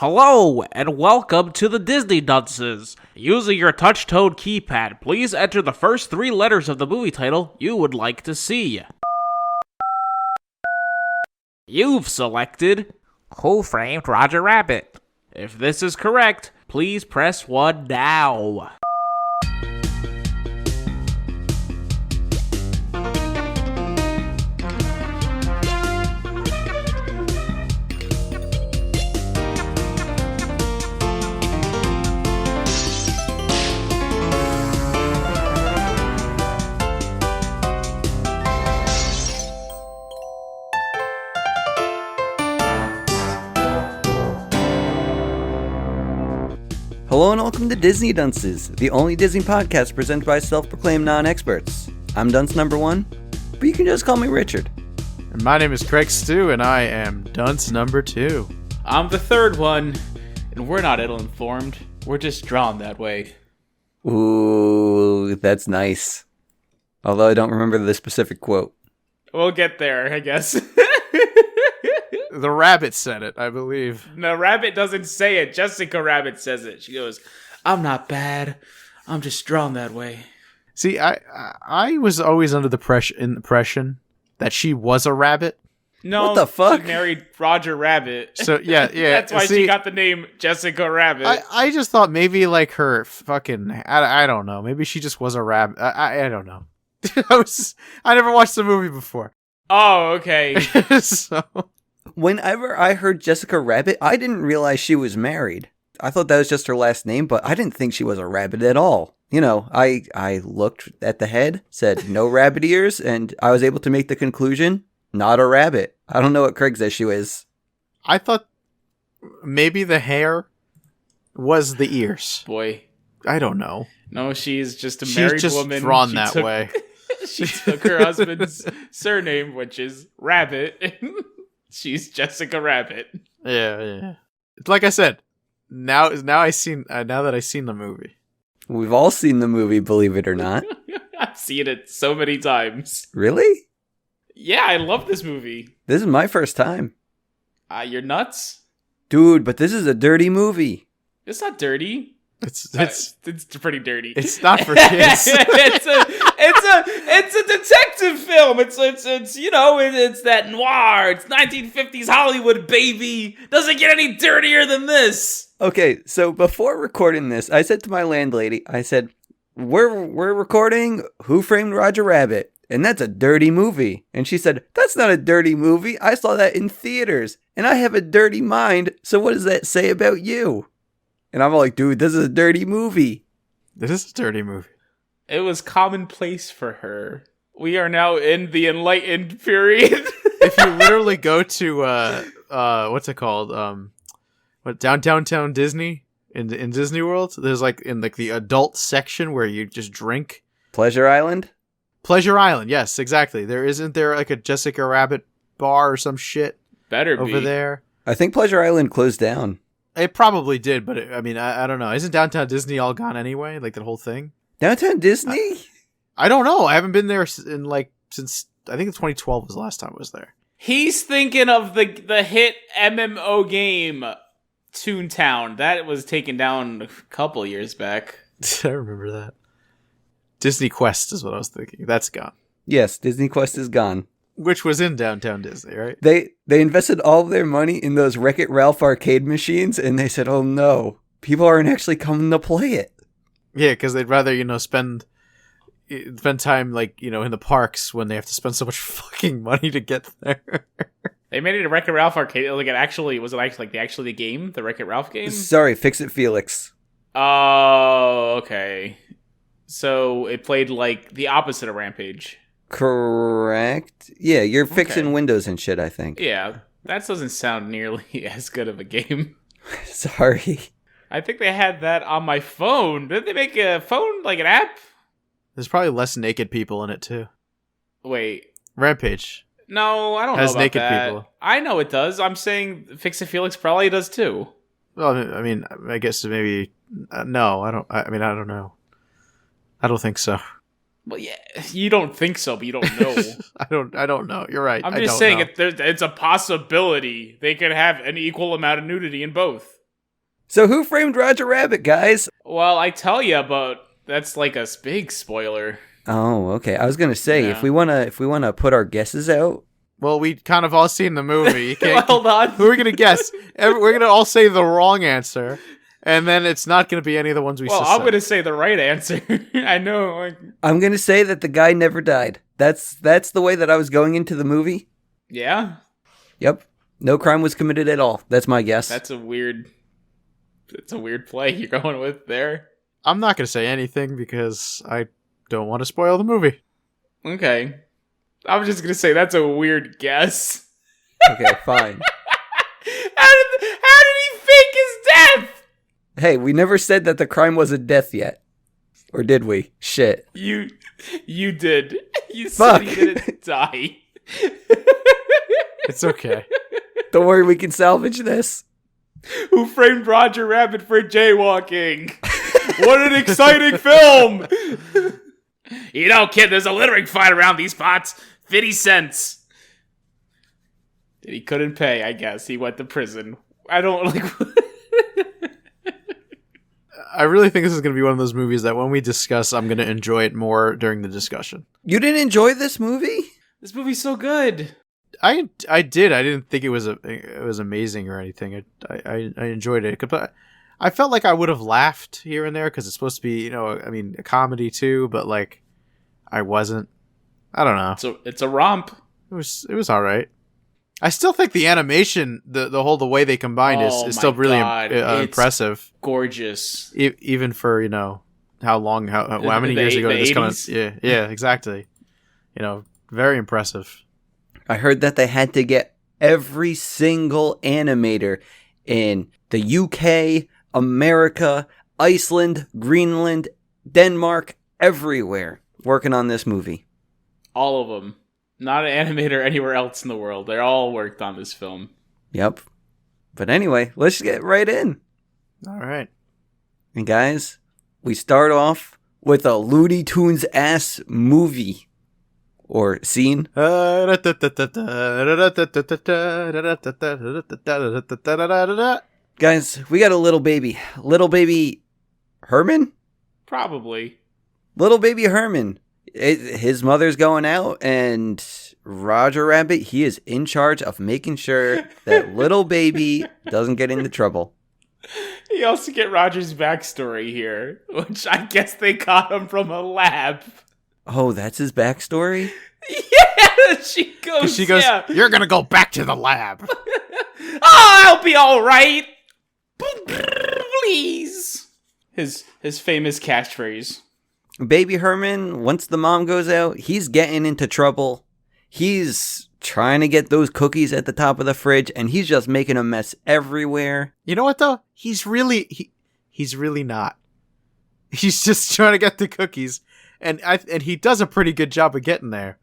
Hello, and welcome to the Disney Dunces. Using your touch-tone keypad, please enter the first three letters of the movie title you would like to see. You've selected Who Framed Roger Rabbit. If this is correct, please press 1 now. Hello and welcome to Disney Dunces, the only Disney podcast presented by self-proclaimed non-experts. I'm Dunce number 1, but you can just call me Richard. And my name is Craig Stew, and I am Dunce number 2. I'm the third one, and we're not ill-informed. We're just drawn that way. Ooh, that's nice. Although I don't remember the specific quote. We'll get there, I guess. The rabbit said it, I believe. No, Rabbit doesn't say it. Jessica Rabbit says it. She goes, I'm not bad. I'm just drawn that way. See, I was always under the impression that she was a rabbit. No, what the fuck? She married Roger Rabbit. So, yeah. That's why she got the name Jessica Rabbit. I just thought maybe like her fucking, I don't know. Maybe she just was a rabbit. I don't know. I never watched the movie before. Oh, okay. So... Whenever I heard Jessica Rabbit, I didn't realize she was married. I thought that was just her last name, but I didn't think she was a rabbit at all. You know, I looked at the head, said no rabbit ears, and I was able to make the conclusion, not a rabbit. I don't know what Craig's issue is. I thought maybe the hair was the ears. Boy. I don't know. No, she's just a married woman. She's drawn that way. She took her husband's surname, which is Rabbit. She's Jessica Rabbit. Yeah. Like I said, now that I've seen the movie. We've all seen the movie, believe it or not. I've seen it so many times. Really? Yeah, I love this movie. This is my first time. You're nuts? Dude, but this is a dirty movie. It's not dirty. It's pretty dirty. It's not for kids. it's a detective film. It's you know, it's that noir. It's 1950s Hollywood, baby. Doesn't get any dirtier than this. Okay, so before recording this, I said to my landlady, I said, we're recording Who Framed Roger Rabbit, and that's a dirty movie. And she said, that's not a dirty movie. I saw that in theaters, and I have a dirty mind, so what does that say about you? And I'm like, dude, this is a dirty movie. This is a dirty movie. It was commonplace for her. We are now in the enlightened period. If you literally go to what's it called? Downtown Disney in Disney World, there's like in like the adult section where you just drink. Pleasure Island? Pleasure Island, yes, exactly. Isn't there like a Jessica Rabbit bar or some shit? Better over there. I think Pleasure Island closed down. It probably did, but I don't know. Isn't Downtown Disney all gone anyway? Like that whole thing? Downtown Disney? I don't know. I haven't been there since I think 2012 was the last time I was there. He's thinking of the hit MMO game Toontown. That was taken down a couple years back. I remember that. Disney Quest is what I was thinking. That's gone. Yes, Disney Quest is gone. Which was in Downtown Disney, right? They invested all of their money in those Wreck-It Ralph arcade machines, and they said, oh no, people aren't actually coming to play it. Yeah, because they'd rather, spend time, in the parks when they have to spend so much fucking money to get there. They made it a Wreck-It Ralph arcade. Was it actually the game? The Wreck-It Ralph game? Sorry, Fix-It Felix. Oh, okay. So it played like the opposite of Rampage. Correct. Yeah, you're fixing windows and shit, I think. Yeah, that doesn't sound nearly as good of a game. Sorry. I think they had that on my phone. Didn't they make a phone, like an app? There's probably less naked people in it, too. Wait. Rampage. No, I don't know has about naked that. People. I know it does. I'm saying Fix-It Felix probably does, too. Well, I guess maybe... no, I don't... I don't know. I don't think so. Well, yeah, you don't think so, but you don't know. I don't know. You're right. I'm just saying it's a possibility they could have an equal amount of nudity in both. So who framed Roger Rabbit, guys? Well, I tell you, but that's like a big spoiler. Oh, okay. I was gonna say Yeah. if we wanna put our guesses out. Well, we kind of all seen the movie. You can't, Hold on. who are we gonna guess? We're gonna all say the wrong answer, and then it's not gonna be any of the ones we. Well, said. I'm gonna say the right answer. I know. Like, I'm gonna say that the guy never died. That's the way that I was going into the movie. yeah, Yep. No crime was committed at all. That's my guess. that's a weird play you're going with there. I'm not gonna say anything because I don't want to spoil the movie. Okay, I'm just gonna say that's a weird guess. Okay, fine. How did he fake his death? Hey, we never said that the crime was a death yet. Or did we? Shit. You did. You Fuck. said he didn't die. It's okay. Don't worry, we can salvage this. Who framed Roger Rabbit for jaywalking? What an exciting film! You know, kid, there's a littering fight around these parts. 50 cents. He couldn't pay, I guess. He went to prison. I don't like. I really think this is going to be one of those movies that when we discuss, I'm going to enjoy it more during the discussion. You didn't enjoy this movie? This movie's so good. I did. I didn't think it was amazing or anything. I enjoyed it. But I felt like I would have laughed here and there because it's supposed to be, a comedy too. But like, I wasn't. I don't know. So it's a romp. It was all right. I still think the animation, the way they combined Oh is still my really God. It's impressive. Gorgeous. Even for how many The years ago the this kind 80s? of yeah exactly. Very impressive. I heard that they had to get every single animator in the UK, America, Iceland, Greenland, Denmark, everywhere working on this movie. All of them. Not an animator anywhere else in the world. They all worked on this film. Yep. But anyway, let's get right in. All right. And guys, we start off with a Looney Tunes ass movie or scene. Guys, we got a little baby. Little baby Herman? Probably. Little baby Herman. His mother's going out, and Roger Rabbit, he is in charge of making sure that little baby doesn't get into trouble. You also get Roger's backstory here, which I guess they got him from a lab. Oh, that's his backstory? Yeah, she goes, yeah. You're going to go back to the lab. Oh, I'll be all right. Please. His famous catchphrase. Baby Herman, once the mom goes out, he's getting into trouble. He's trying to get those cookies at the top of the fridge, and he's just making a mess everywhere. You know what, though? He's really not. He's just trying to get the cookies, and he does a pretty good job of getting there.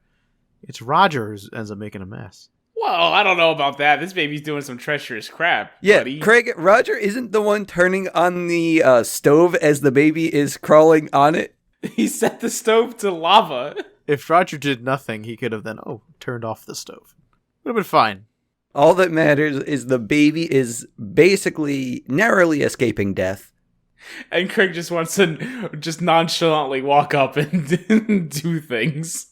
It's Roger who ends up making a mess. Well, I don't know about that. This baby's doing some treacherous crap. Yeah, buddy. Craig, Roger isn't the one turning on the stove as the baby is crawling on it. He set the stove to lava. If Roger did nothing, he could have then, turned off the stove. Would have been fine. All that matters is the baby is basically narrowly escaping death. And Craig just wants to just nonchalantly walk up and do things.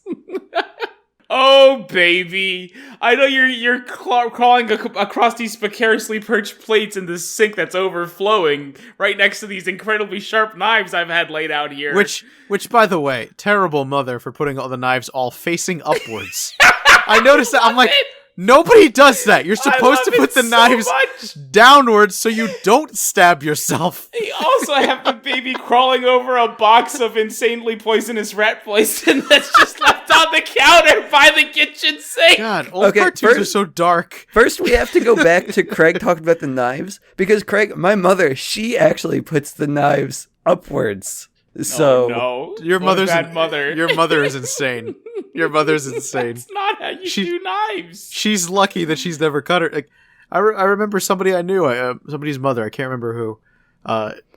Oh, baby. I know you're crawling across these precariously perched plates in this sink that's overflowing right next to these incredibly sharp knives I've had laid out here. Which, by the way, terrible mother for putting all the knives all facing upwards. I noticed that. I'm like, nobody does that. You're supposed to put the knives downwards so you don't stab yourself. They also have the baby crawling over a box of insanely poisonous rat poison that's just left on the counter by the kitchen sink. God, old cartoons are so dark. First, we have to go back to Craig talking about the knives, because Craig, my mother, she actually puts the knives upwards. So no. Your What a mother's bad mother. Your mother is insane. Your mother's insane. That's not how you do knives. She's lucky that she's never cut her. Like, I remember somebody I knew, somebody's mother. I can't remember who.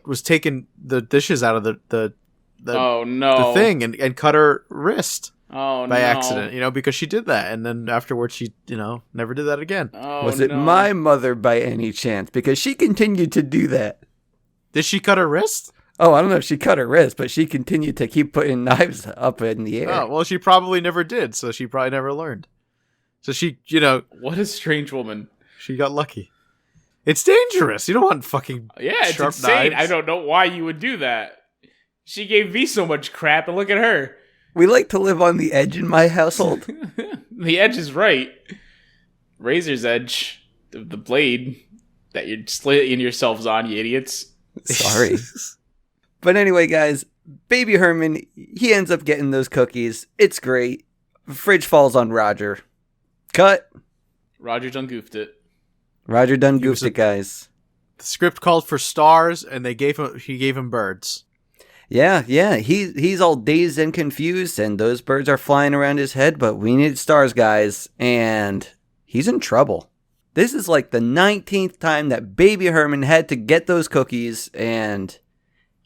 Was taking the dishes out of the Oh no. the thing and cut her wrist Oh by no. accident. Because she did that, and then afterwards she never did that again. Oh, was it no. my mother by any chance? Because she continued to do that. Did she cut her wrist? Oh, I don't know if she cut her wrist, but she continued to keep putting knives up in the air. Oh, well, she probably never did, so she probably never learned. So she, What a strange woman. she got lucky. It's dangerous. You don't want fucking Yeah, it's sharp insane. knives. I don't know why you would do that. She gave me so much crap, and look at her. We like to live on the edge in my household. The edge is right. Razor's edge. The blade that you're slitting yourselves on, you idiots. Sorry. But anyway, guys, Baby Herman, he ends up getting those cookies. It's great. Fridge falls on Roger. Cut. Roger done goofed it. Roger done goofed it, guys. The script called for stars, and he gave him birds. Yeah. He's all dazed and confused, and those birds are flying around his head, but we need stars, guys. And he's in trouble. This is like the 19th time that Baby Herman had to get those cookies, and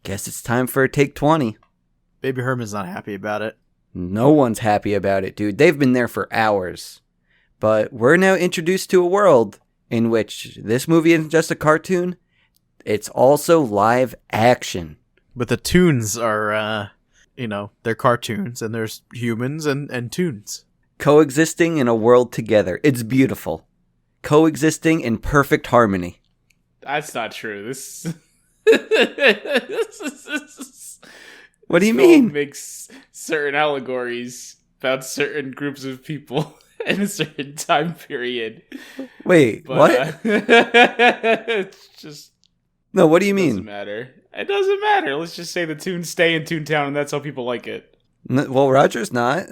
guess it's time for a take 20. Baby Herman's not happy about it. No one's happy about it, dude. They've been there for hours. But we're now introduced to a world in which this movie isn't just a cartoon, it's also live action. But the tunes are, they're cartoons, and there's humans and tunes. Coexisting in a world together. It's beautiful. Coexisting in perfect harmony. That's not true. This What do you film mean? makes certain allegories about certain groups of people in a certain time period. Wait, But, what? It's just No, what do you doesn't mean? matter. It doesn't matter. Let's just say the tunes stay in Toontown, and that's how people like it. Well, Roger's not.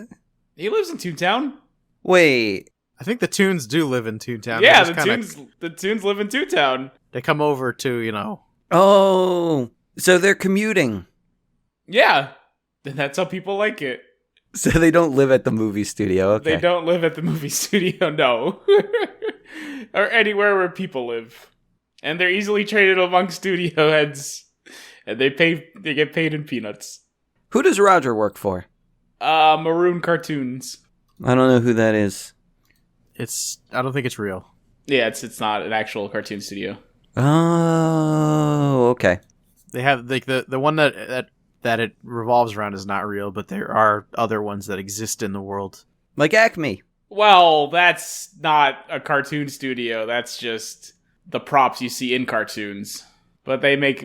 He lives in Toontown. Wait. I think the tunes do live in Toontown. Yeah, They just the tunes live in Toontown. They come over to, Oh, so they're commuting. Yeah, and that's how people like it. So they don't live at the movie studio. Okay. They don't live at the movie studio, no, or anywhere where people live, and they're easily traded among studio heads, and they get paid in peanuts. Who does Roger work for? Maroon Cartoons. I don't know who that is. I don't think it's real. Yeah, it's not an actual cartoon studio. Oh, okay. They have like the one that it revolves around is not real, but there are other ones that exist in the world. Like Acme. Well, that's not a cartoon studio. That's just the props you see in cartoons. But they make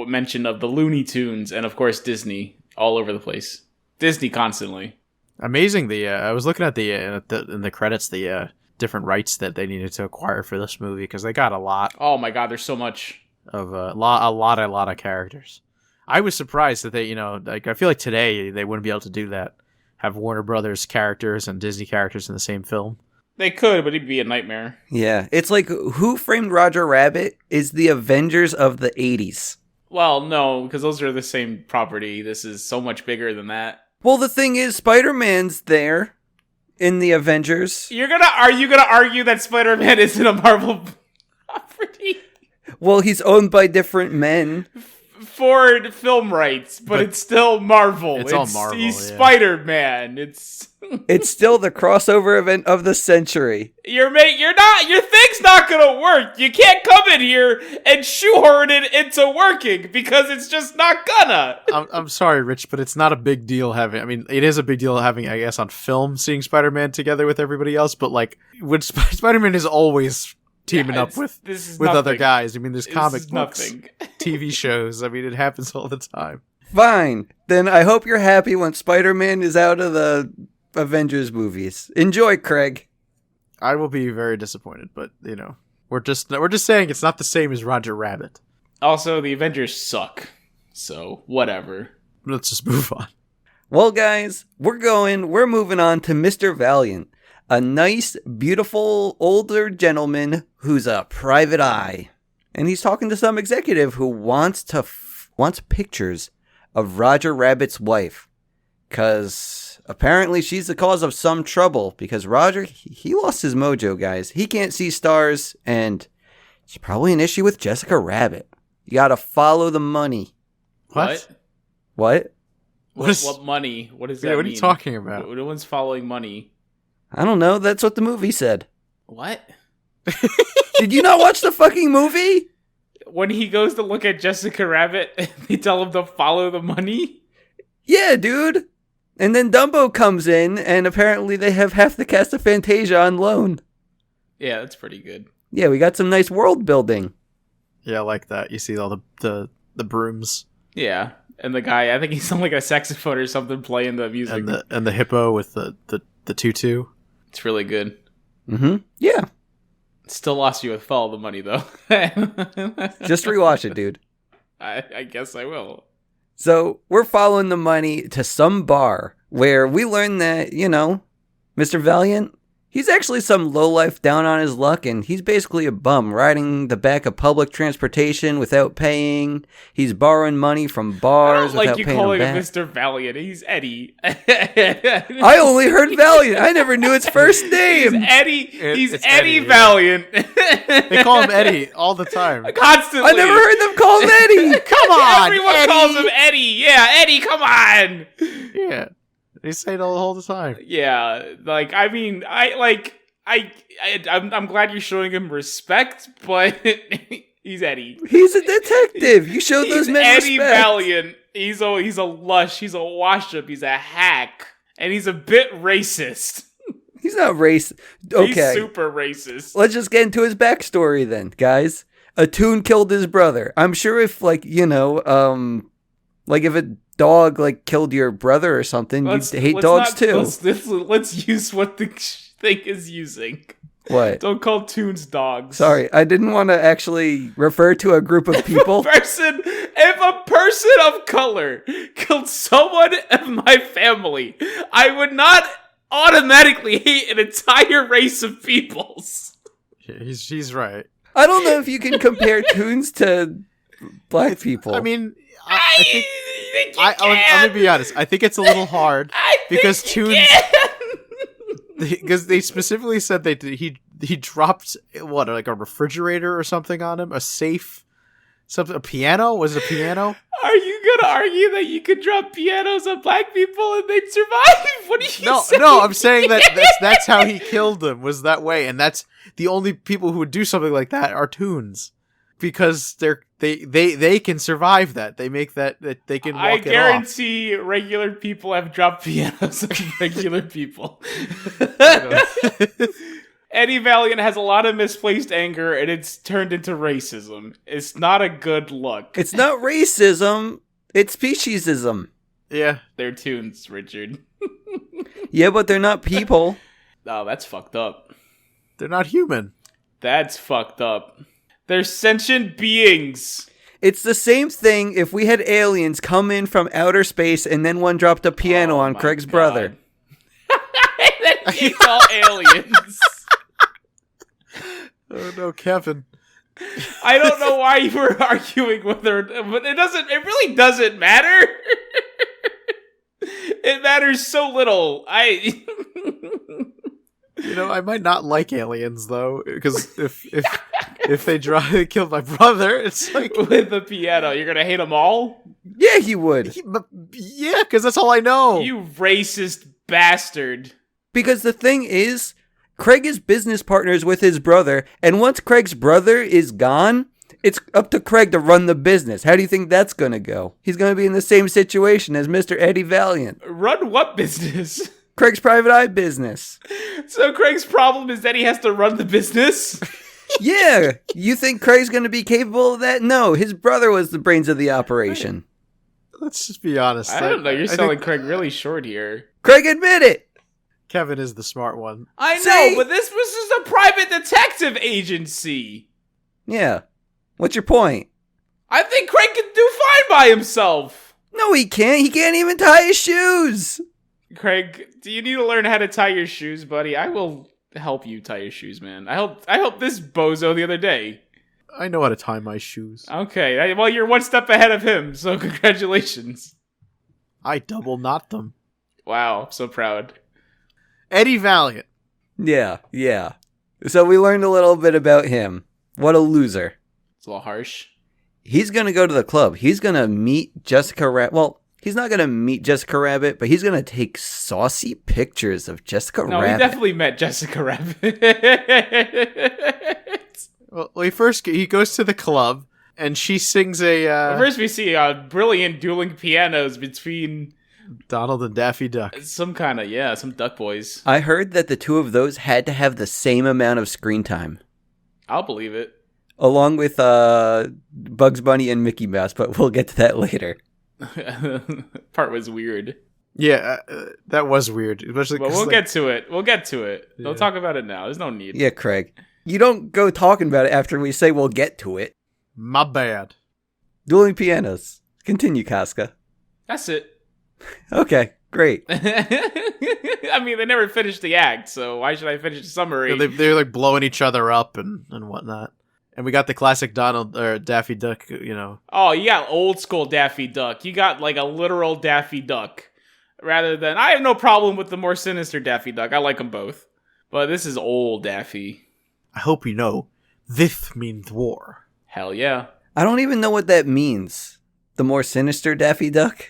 mention of the Looney Tunes and of course Disney all over the place. Disney constantly. Amazing. I was looking at in the credits the different rights that they needed to acquire for this movie because they got a lot Oh my god, there's so much. of a lot of characters. I was surprised that they, I feel like today they wouldn't be able to do that. Have Warner Brothers characters and Disney characters in the same film. They could, but it'd be a nightmare. Yeah, it's like Who Framed Roger Rabbit is the Avengers of the 80s. Well, no, because those are the same property. This is so much bigger than that. Well, the thing is, Spider-Man's there in the Avengers. Are you gonna argue that Spider-Man isn't a Marvel property? Well, he's owned by different men. For film rights, but it's still Marvel. It's all Marvel, He's yeah. Spider-Man. It's still the crossover event of the century. Your thing's not gonna work. You can't come in here and shoehorn it into working because it's just not gonna. I'm sorry, Rich, but it's not a big deal having. I mean, it is a big deal having, I guess, on film seeing Spider-Man together with everybody else. But like, when Spider-Man is always teaming up with other guys. I mean, there's comic books, TV shows. I mean, it happens all the time. Fine. Then I hope you're happy when Spider-Man is out of the Avengers movies. Enjoy, Craig. I will be very disappointed, but we're just saying it's not the same as Roger Rabbit. Also, the Avengers suck. So, whatever. Let's just move on. Well, guys, we're moving on to Mr. Valiant. A nice, beautiful, older gentleman who's a private eye. And he's talking to some executive who wants pictures of Roger Rabbit's wife. Because apparently she's the cause of some trouble. Because Roger, he lost his mojo, guys. He can't see stars. And it's probably an issue with Jessica Rabbit. You gotta follow the money. What? What? What money? What does that mean? What are you talking about? No one's following money. I don't know. That's what the movie said. What? Did you not watch the fucking movie? when he goes to look at Jessica Rabbit, they tell him to follow the money. Yeah, dude. And then Dumbo comes in, and apparently they have half the cast of Fantasia on loan. Yeah, that's pretty good. Yeah, we got some nice world building. Yeah, I like that. You see all the brooms. Yeah, and the guy, I think he's on like a saxophone or something playing the music. And the hippo with the tutu. It's really good. Mm-hmm. Yeah. Still lost you with Follow the Money, though. Just rewatch it, dude. I guess I will. So we're following the money to some bar where we learn that, Mr. Valiant, he's actually some lowlife down on his luck, and he's basically a bum riding the back of public transportation without paying. He's borrowing money from bars without you paying calling them him back. Mr. Valiant. He's Eddie. I only heard Valiant. I never knew its first name. He's Eddie. He's It's Eddie Eddie, yeah. Valiant. They call him Eddie all the time. Constantly. I never heard them call him Eddie. Come on, Everyone Eddie. calls him Eddie. Yeah, Eddie, come on. Yeah, they say it all the time. Yeah, like, I mean, I'm glad you're showing him respect, but he's Eddie. He's a detective. You showed those He's men Eddie respect. Valiant. He's a lush. He's a wash-up. He's a hack. And he's a bit racist. He's not racist. He's Okay. super racist. Let's just get into his backstory then, guys. A toon killed his brother. I'm sure if, if a dog, killed your brother or something, you'd hate dogs too. Let's use what the thing is using. What? Don't call toons dogs. Sorry, I didn't want to actually refer to a group of people. If a person of color killed someone of my family, I would not automatically hate an entire race of peoples. Yeah, he's right. I don't know if you can compare toons to black people. I mean, I think let me be honest. I think it's a little hard because tunes. Because they specifically said he dropped a refrigerator or something on him, a safe, something, a piano. Was it a piano? Are you gonna argue that you could drop pianos on black people and they'd survive? What are you saying? No, I'm saying that's how he killed them, was that way, and that's the only people who would do something like that are toons, because they can survive that. They make that they can walk I it off. guarantee regular people have dropped pianos on regular people. Eddie Valiant has a lot of misplaced anger, and it's turned into racism. It's not a good look. it's not racism, it's speciesism. Yeah, They're toons, Richard. Yeah, but they're not people. Oh, that's fucked up. they're not human. That's fucked up. They're sentient beings. It's the same thing if we had aliens come in from outer space and then one dropped a piano Oh on my Craig's God. brother. It's all aliens. Oh no, Kevin. I don't know why you were arguing with her, but it really doesn't matter. It matters so little. I might not like aliens though, because if they killed my brother, it's like With the piano, you're gonna hate them all? Yeah, he would. yeah, because that's all I know. You racist bastard. Because the thing is, Craig is business partners with his brother, and once Craig's brother is gone, it's up to Craig to run the business. How do you think that's going to go? He's going to be in the same situation as Mr. Eddie Valiant. Run what business? Craig's private eye business. So Craig's problem is that he has to run the business? Yeah, you think Craig's going to be capable of that? No, his brother was the brains of the operation. Let's just be honest. I don't know, you're I selling think Craig really short here. Craig, admit it. Kevin is the smart one. I know, See? but this was just a private detective agency. Yeah. What's your point? I think Craig can do fine by himself. No, he can't. He can't even tie his shoes. Craig, do you need to learn how to tie your shoes, buddy? I will help you tie your shoes, man. I helped this bozo the other day. I know how to tie my shoes. Okay, well, you're one step ahead of him, so congratulations. I double knot them. Wow, I'm so proud. Eddie Valiant. Yeah. So we learned a little bit about him. What a loser. It's a little harsh. He's going to go to the club. He's going to meet Jessica Rabbit. Well, he's not going to meet Jessica Rabbit, but he's going to take saucy pictures of Jessica No, Rabbit. he definitely met Jessica Rabbit. Well, he goes to the club, And she sings a First, we see brilliant dueling pianos between Donald and Daffy Duck. some duck boys. I heard that the two of those had to have the same amount of screen time, I'll believe it. along with Bugs Bunny and Mickey Mouse, but we'll get to that later. Part was weird. Yeah, that was weird. Especially But we'll like, get to it. We'll get to it. Yeah. Don't talk about it now. There's no need. Yeah, Craig. You don't go talking about it after we say we'll get to it. my bad. Dueling pianos. Continue, Casca. That's it. Okay, great. I mean, they never finished the act, so why should I finish the summary? They're like blowing each other up and whatnot. And we got the classic Donald or Daffy Duck, Oh, you got old school Daffy Duck. You got like a literal Daffy Duck. Rather than, I have no problem with the more sinister Daffy Duck. I like them both. But this is old Daffy. I hope you know, this means war. Hell yeah. I don't even know what that means. The more sinister Daffy Duck?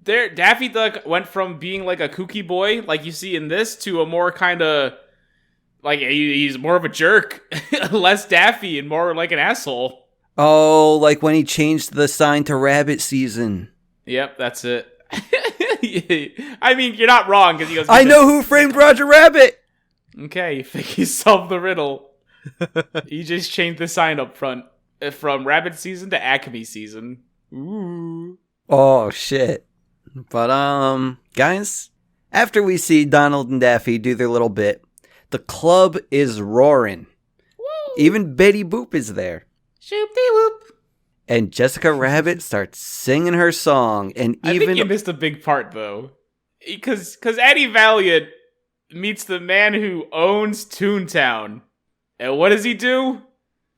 Daffy Duck went from being like a kooky boy, like you see in this, to a more kind of, like, he's more of a jerk. Less Daffy and more like an asshole. Oh, like when he changed the sign to rabbit season. Yep, that's it. I mean, you're not wrong, because he goes, I know who framed Roger Rabbit! Okay, you think you solved the riddle. You just changed the sign up front from Rabbit season to Acme season. Ooh. Oh, shit. But, guys, after we see Donald and Daffy do their little bit, the club is roaring. Woo. Even Betty Boop is there. Shoop-dee-whoop. And Jessica Rabbit starts singing her song, and I think you missed a big part, though. Because Eddie Valiant meets the man who owns Toontown. And what does he do?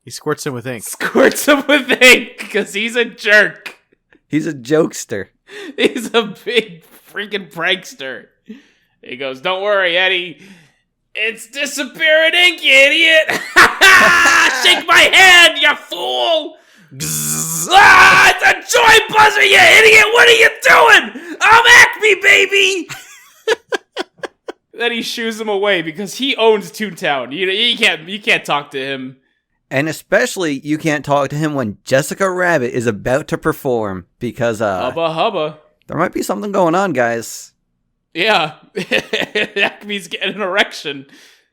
He squirts him with ink. Squirts him with ink, because he's a jerk. He's a jokester. He's a big freaking prankster. He goes, don't worry, Eddie. It's disappearing ink, you idiot. Shake my hand, you fool. It's a joy buzzer, you idiot. What are you doing? I'm Acme, baby. Then he shoos him away because he owns Toontown. You can't talk to him. And especially, you can't talk to him when Jessica Rabbit is about to perform, because, Hubba hubba. there might be something going on, guys. Yeah. Acme's getting an erection.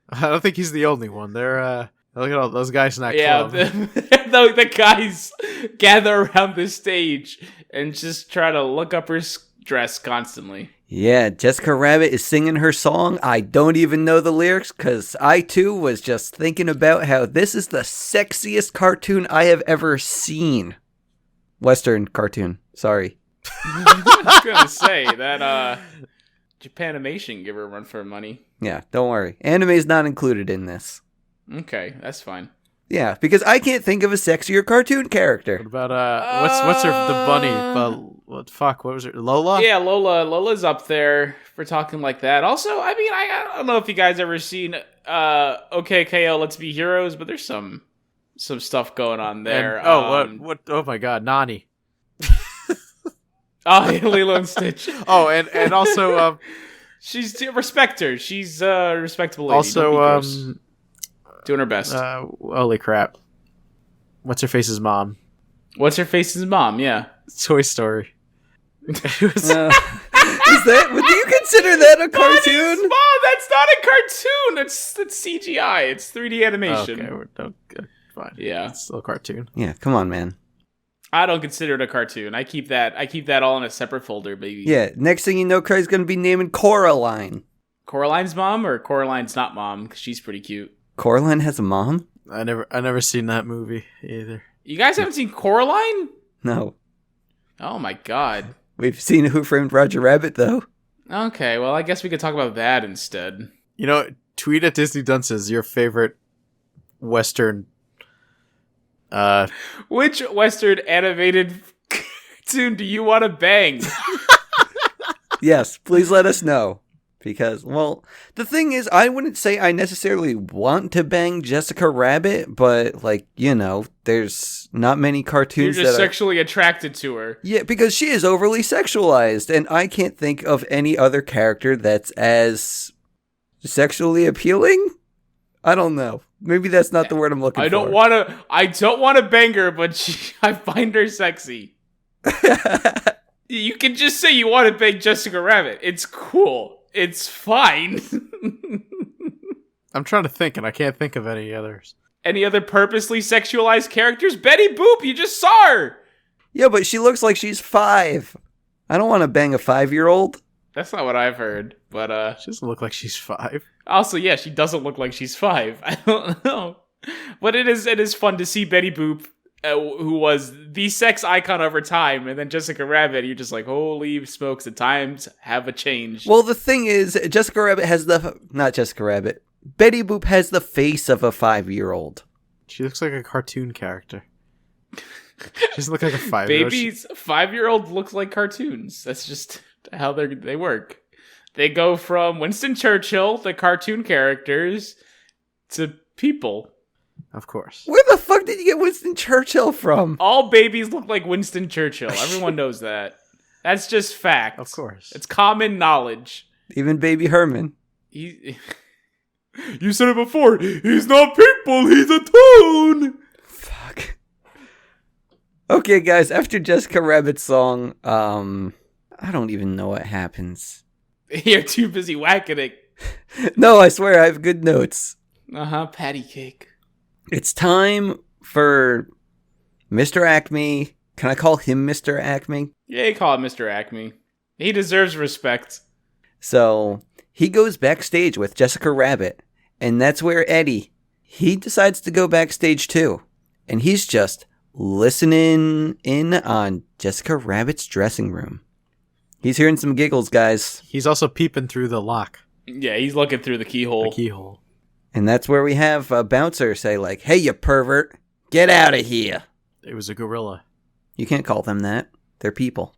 I don't think he's the only one. They're look at all those guys in that Yeah, club. the guys gather around this stage and just try to look up her dress constantly. Yeah, Jessica Rabbit is singing her song. I don't even know the lyrics, because I, too, was just thinking about how this is the sexiest cartoon I have ever seen. Western cartoon, sorry. I was gonna say that Japanimation give her a run for her money. Yeah, don't worry. Anime's not included in this. Okay, that's fine. Yeah, because I can't think of a sexier cartoon character. What about what's her the bunny? What was her? Lola? Yeah, Lola's up there for talking like that. Also, I mean, I don't know if you guys ever seen OK KO Let's Be Heroes, but there's some stuff going on there. And, what? Oh my God, Nani. Oh, yeah, Lilo and Stitch. Oh, and also She's respect her. She's a respectable lady. also doing her best. Holy crap! What's her face's mom? What's her face's mom? Yeah. Toy Story. Is that? Would you consider that a cartoon? Mom, that's not a cartoon. That's CGI. It's 3D animation. Okay, fine. Yeah. It's still a cartoon. Yeah, come on, man. I don't consider it a cartoon. I keep that all in a separate folder, baby. Yeah, next thing you know, Craig's going to be naming Coraline. Coraline's mom or Coraline's not mom? Because she's pretty cute. Coraline has a mom? I never seen that movie either. You guys haven't seen Coraline? No. Oh my god. We've seen Who Framed Roger Rabbit, though. Okay, well, I guess we could talk about that instead. You know, tweet at Disney Dunces your favorite Western. Which Western animated cartoon do you want to bang? Yes, please let us know. Because, well, the thing is, I wouldn't say I necessarily want to bang Jessica Rabbit, but, like, you know, there's not many cartoons You're just sexually attracted to her. Yeah, because she is overly sexualized, and I can't think of any other character that's as sexually appealing. I don't know. Maybe that's not the word I'm looking for. I don't want to bang her, but I find her sexy. You can just say you want to bang Jessica Rabbit. It's cool. It's fine. I'm trying to think, and I can't think of any others. Any other purposely sexualized characters? Betty Boop, you just saw her. Yeah, but she looks like she's 5. I don't want to bang a 5-year-old. That's not what I've heard, but She doesn't look like she's 5. also, yeah, she doesn't look like she's 5. I don't know. But it is fun to see Betty Boop, who was the sex icon of her time, and then Jessica Rabbit, you're just like, holy smokes, the times have changed. Well, the thing is, not Jessica Rabbit. Betty Boop has the face of a 5-year-old. She looks like a cartoon character. She doesn't look like a 5-year-old. Babies, 5-year-old looks like cartoons. That's just how they work. They go from Winston Churchill, the cartoon characters, to people. Of course. Where the fuck did you get Winston Churchill from? All babies look like Winston Churchill. Everyone knows that. That's just fact. Of course. It's common knowledge. Even Baby Herman. You said it before. He's not people. He's a tune. Fuck. Okay, guys. After Jessica Rabbit's song, I don't even know what happens. You're too busy whacking it. No, I swear I have good notes. Patty cake. It's time for Mr. Acme. Can I call him Mr. Acme? Yeah, you call it Mr. Acme. He deserves respect. So he goes backstage with Jessica Rabbit, and that's where Eddie, he decides to go backstage too. And he's just listening in on Jessica Rabbit's dressing room. He's hearing some giggles, guys. He's also peeping through the lock. Yeah, he's looking through the keyhole. And that's where we have a bouncer say like, hey, you pervert, get out of here. It was a gorilla. You can't call them that. They're people.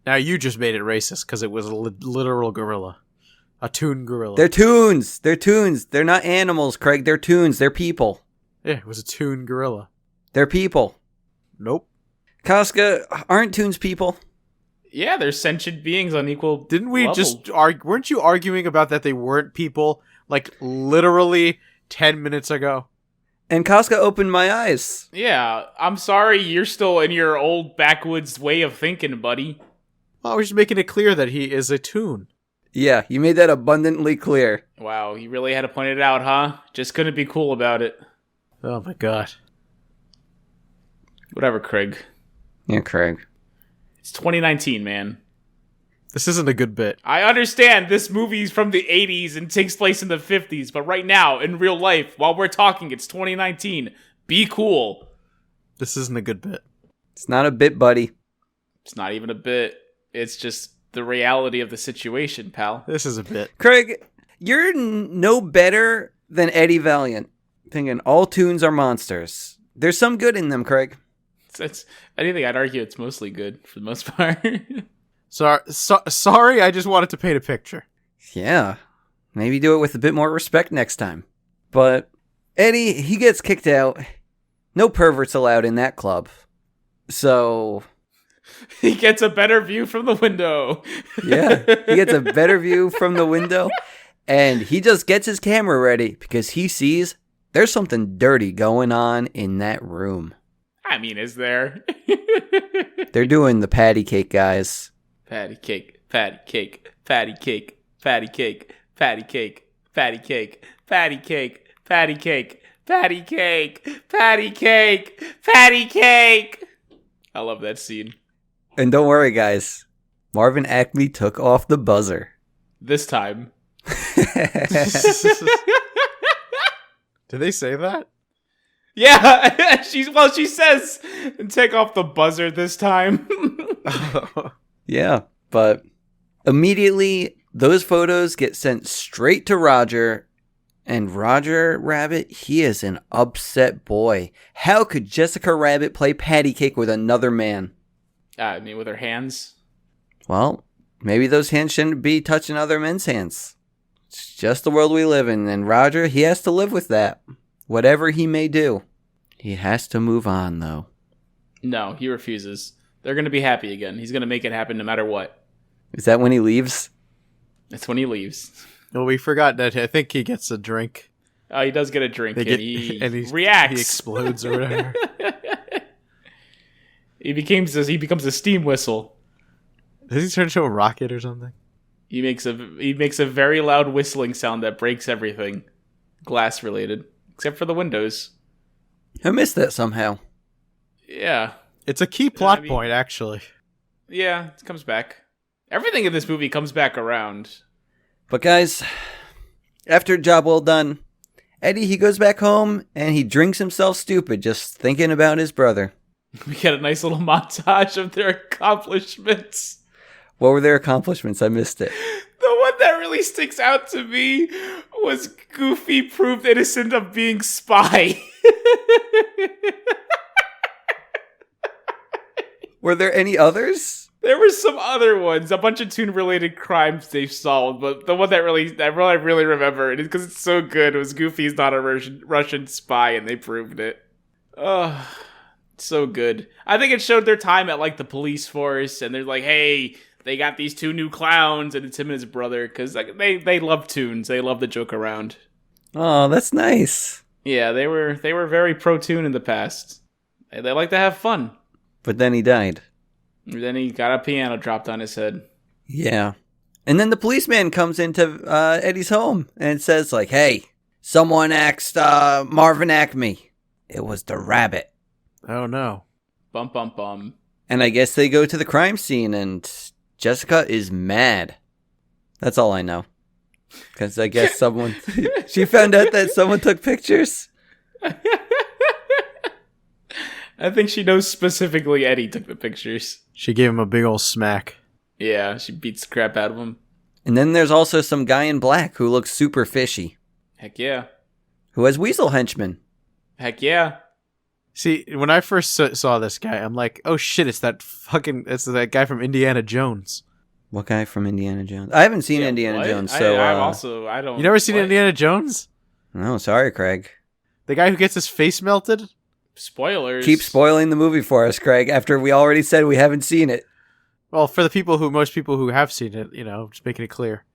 Now you just made it racist because it was a literal gorilla. A toon gorilla. They're toons. They're toons. They're not animals, Craig. They're toons. They're people. Yeah, it was a toon gorilla. They're people. Nope. Casca, aren't toons people? Yeah, they're sentient beings on equal Didn't we level. just weren't you arguing about that they weren't people like literally 10 minutes ago? And Casca opened my eyes. Yeah, I'm sorry you're still in your old backwoods way of thinking, buddy. Well, I was just making it clear that he is a toon. Yeah, you made that abundantly clear. Wow, you really had to point it out, huh? Just couldn't be cool about it. Oh my god. Whatever, Craig. Yeah, Craig. It's 2019, man. This isn't a good bit. I understand this movie's from the 80s and takes place in the 50s, but right now, in real life, while we're talking, it's 2019. Be cool. This isn't a good bit. It's not a bit, buddy. It's not even a bit. It's just the reality of the situation, pal. This is a bit. Craig, you're no better than Eddie Valiant, thinking all toons are monsters. There's some good in them, Craig. It's anything I'd argue it's mostly good for the most part. Sorry, I just wanted to paint a picture. Yeah, maybe do it with a bit more respect next time. But Eddie, he gets kicked out. No perverts allowed in that club. So He gets a better view from the window. yeah, he gets a better view from the window. And he just gets his camera ready because he sees there's something dirty going on in that room. I mean, is there? They're doing the patty cake, guys. Patty cake, patty cake, patty cake, patty cake, patty cake, patty cake, patty cake, patty cake, patty cake, patty cake, patty cake. I love that scene. And don't worry, guys. Marvin Acme took off the buzzer. This time. Did they say that? Yeah, she says, take off the buzzer this time. Yeah, but immediately those photos get sent straight to Roger. And Roger Rabbit, he is an upset boy. How could Jessica Rabbit play patty cake with another man? I mean, with her hands. Well, maybe those hands shouldn't be touching other men's hands. It's just the world we live in, and Roger, he has to live with that. Whatever he may do. He has to move on, though. No, he refuses. They're going to be happy again. He's going to make it happen no matter what. Is that when he leaves? That's when he leaves. Well, we forgot that I think he gets a drink He does get a drink, and he reacts. He explodes or whatever. He becomes a steam whistle. Does he turn into a rocket or something? He makes a very loud whistling sound that breaks everything, glass related, except for the windows. I missed that somehow. Yeah, it's a key plot point, actually. Yeah, it comes back. Everything in this movie comes back around. But guys, after a job well done, Eddie, he goes back home and he drinks himself stupid just thinking about his brother. We get a nice little montage of their accomplishments. What were their accomplishments? I missed it. The one that really sticks out to me was Goofy proved innocent of being spy. Were there any others? There were some other ones, a bunch of Toon-related crimes they've solved, but the one that I really remember, and because it's so good, was Goofy's not a Russian spy, and they proved it. Oh, so good. I think it showed their time at, like, the police force, and they're like, hey, they got these 2 new clowns, and it's him and his brother, because like, they love Toons. They love to joke around. Oh, that's nice. Yeah, they were very pro-Toon in the past. They like to have fun. But then he died. Then he got a piano dropped on his head. Yeah. And then the policeman comes into Eddie's home and says, like, hey, someone asked Marvin Acme. It was the rabbit. Oh, no. Bum, bum, bum. And I guess they go to the crime scene and Jessica is mad. That's all I know. Because I guess she found out that someone took pictures. I think she knows specifically Eddie took the pictures. She gave him a big old smack. Yeah, she beats the crap out of him. And then there's also some guy in black who looks super fishy. Heck yeah. Who has weasel henchmen. Heck yeah. See, when I first saw this guy, I'm like, oh shit, it's that guy from Indiana Jones. What guy from Indiana Jones? I haven't seen Indiana Jones, so... I don't... You never seen Indiana Jones? No, sorry, Craig. The guy who gets his face melted? Spoilers. Keep spoiling the movie for us, Craig, after we already said we haven't seen it. Well, for most people who have seen it, just making it clear.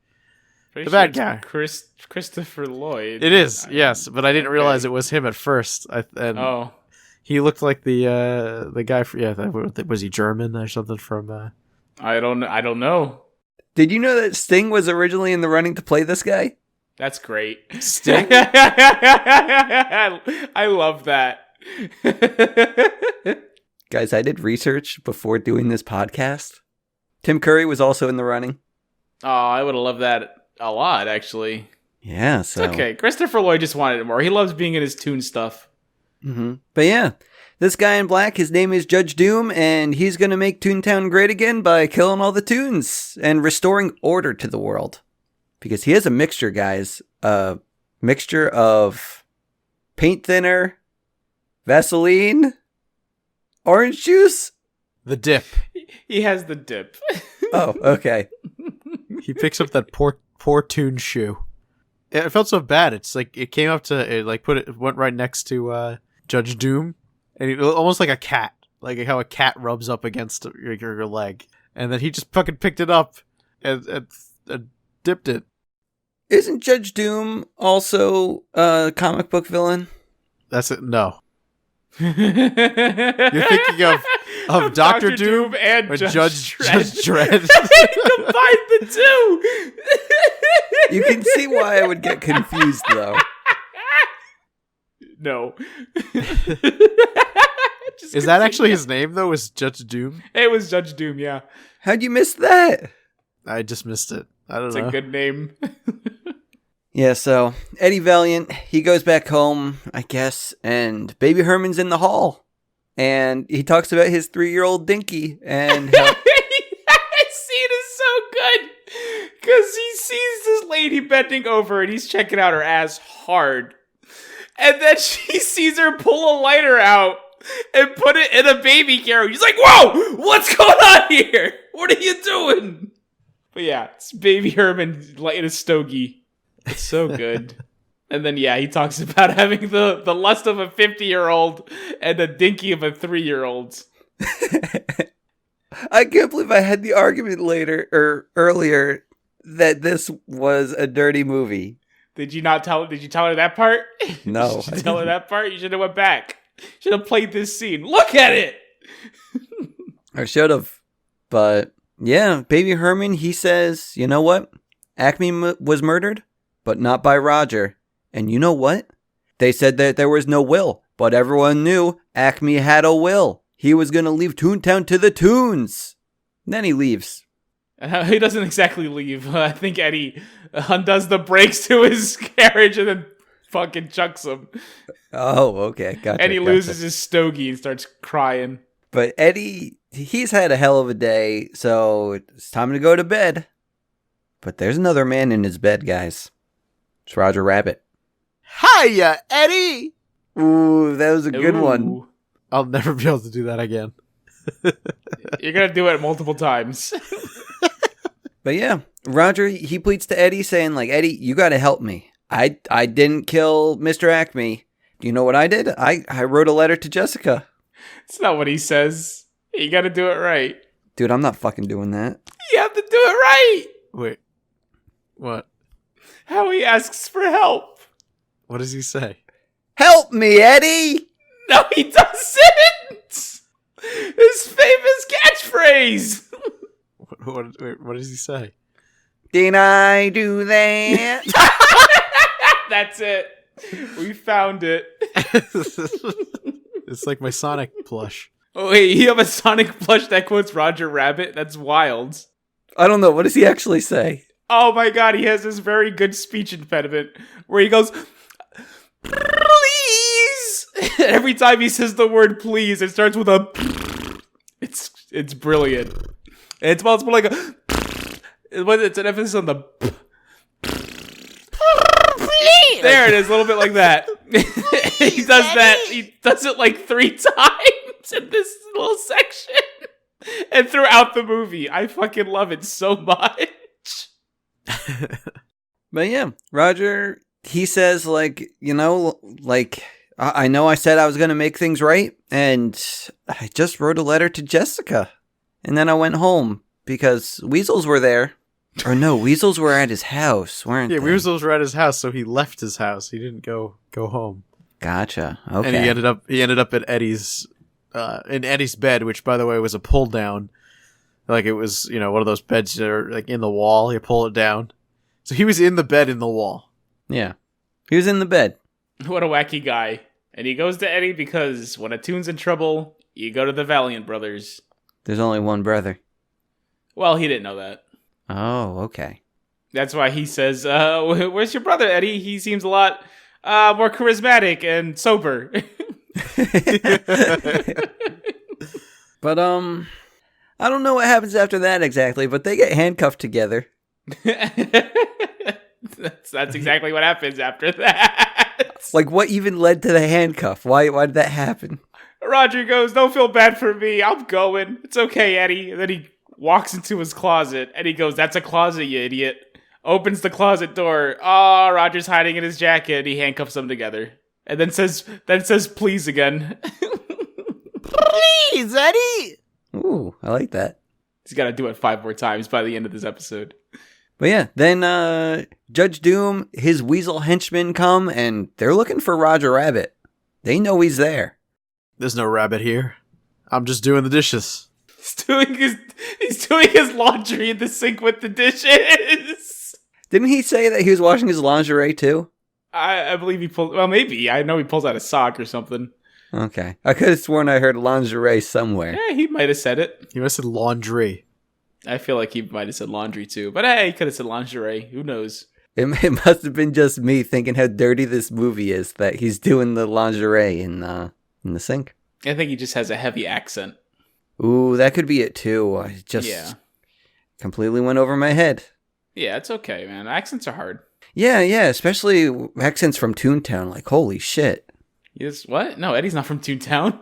Pretty the bad guy. Christopher Lloyd. It is, yes, but I didn't realize it was him at first. He looked like the guy was he German or something from... I don't know. Did you know that Sting was originally in the running to play this guy? That's great. Sting? I love that. Guys, I did research before doing this podcast. Tim Curry was also in the running. Oh, I would have loved that a lot, actually. Yeah, so... It's okay. Christopher Lloyd just wanted it more. He loves being in his Toon stuff. Mm-hmm. But yeah, this guy in black, his name is Judge Doom, and he's going to make Toontown great again by killing all the Toons and restoring order to the world. Because he has a mixture, guys. A mixture of paint thinner, Vaseline, orange juice. The dip. He has the dip. Oh, okay. He picks up that poor Toon shoe. It felt so bad. It's like it came up to it, went right next to Judge Doom, and it almost like a cat, like how a cat rubs up against your leg, and then he just fucking picked it up and dipped it. Isn't Judge Doom also a comic book villain? That's it. No. You're thinking of Dr. Doom and or Judge Dredd. Combine the two. You can see why I would get confused, though. No. Is that actually his name, though? Is Judge Doom? It was Judge Doom, yeah. How'd you miss that? I just missed it. I don't It's know. a good name. Yeah, so Eddie Valiant, he goes back home, I guess, and Baby Herman's in the hall. And he talks about his 3-year-old Dinky and how... That scene is so good. Because he sees this lady bending over and he's checking out her ass hard. And then she sees her pull a lighter out and put it in a baby carriage. He's like, whoa, what's going on here? What are you doing? But yeah, it's Baby Herman lighting a stogie. It's so good. And then, yeah, he talks about having the lust of a 50-year-old and the dinky of a 3-year-old. I can't believe I had the argument earlier that this was a dirty movie. Did you not tell? Did you tell her that part? No, Did you tell her that part? You should have went back. Should have played this scene. Look at it. I should have. But yeah, Baby Herman, he says, you know what? Acme was murdered, but not by Roger. And you know what? They said that there was no will, but everyone knew Acme had a will. He was going to leave Toontown to the Toons. And then he leaves. He doesn't exactly leave. I think Eddie undoes the brakes to his carriage and then fucking chucks him. Oh, okay. Gotcha. And he loses his stogie and starts crying. But Eddie, he's had a hell of a day, so it's time to go to bed. But there's another man in his bed, guys. It's Roger Rabbit. Hiya, Eddie! Ooh, that was a good Ooh. one. I'll never be able to do that again. You're going to do it multiple times. But yeah, Roger, he pleads to Eddie saying, like, Eddie, you got to help me. I didn't kill Mr. Acme. Do you know what I did? I wrote a letter to Jessica. It's not what he says. You got to do it right. Dude, I'm not fucking doing that. You have to do it right. Wait. What? How he asks for help. What does he say? Help me, Eddie! No, he doesn't. His famous catchphrase. What does he say? Did I do that? That's it. We found it. It's like my Sonic plush. Oh, wait, you have a Sonic plush that quotes Roger Rabbit? That's wild. I don't know. What does he actually say? Oh my god, he has this very good speech impediment where he goes, please! Every time he says the word please, it starts with a It's brilliant. And it's more like a it's an emphasis on the please! There it is, a little bit like that. He does that. He does it like 3 times in this little section. And throughout the movie. I fucking love it so much. But yeah, Roger, he says, like, you know, like, I know I said I was going to make things right, and I just wrote a letter to Jessica. And then I went home because weasels were there. Or no, weasels were at his house, weren't they? Yeah, weasels were at his house, so he left his house. He didn't go home. Gotcha. Okay. And he ended up at Eddie's in Eddie's bed, which by the way was a pull down. Like it was, you know, one of those beds that are like in the wall. You pull it down. So he was in the bed in the wall. Yeah. He was in the bed. What a wacky guy. And he goes to Eddie because when a toon's in trouble, you go to the Valiant Brothers. There's only one brother. Well, he didn't know that. Oh, okay. That's why he says, where's your brother, Eddie? He seems a lot more charismatic and sober. But, I don't know what happens after that exactly, but they get handcuffed together. That's exactly what happens after that. Like, what even led to the handcuff? Why did that happen? Roger goes, don't feel bad for me. I'm going. It's okay, Eddie. And then he walks into his closet, and he goes, that's a closet, you idiot. Opens the closet door. Oh, Roger's hiding in his jacket. He handcuffs them together. And then says, please again. Please, Eddie! Ooh, I like that. He's got to do it 5 more times by the end of this episode. But yeah, then Judge Doom, his weasel henchmen come, and they're looking for Roger Rabbit. They know he's there. There's no rabbit here. I'm just doing the dishes. He's doing his laundry in the sink with the dishes. Didn't he say that he was washing his lingerie too? I believe he pulled... Well, maybe. I know he pulls out a sock or something. Okay. I could have sworn I heard lingerie somewhere. Yeah, he might have said it. He must have said laundry. I feel like he might have said laundry too. But hey, he could have said lingerie. Who knows? It must have been just me thinking how dirty this movie is that he's doing the lingerie in the sink. I think he just has a heavy accent. Ooh, that could be it too. I just completely went over my head. Yeah, it's okay, man. Accents are hard. Yeah, especially accents from Toontown. Like, holy shit. What? No, Eddie's not from Toontown.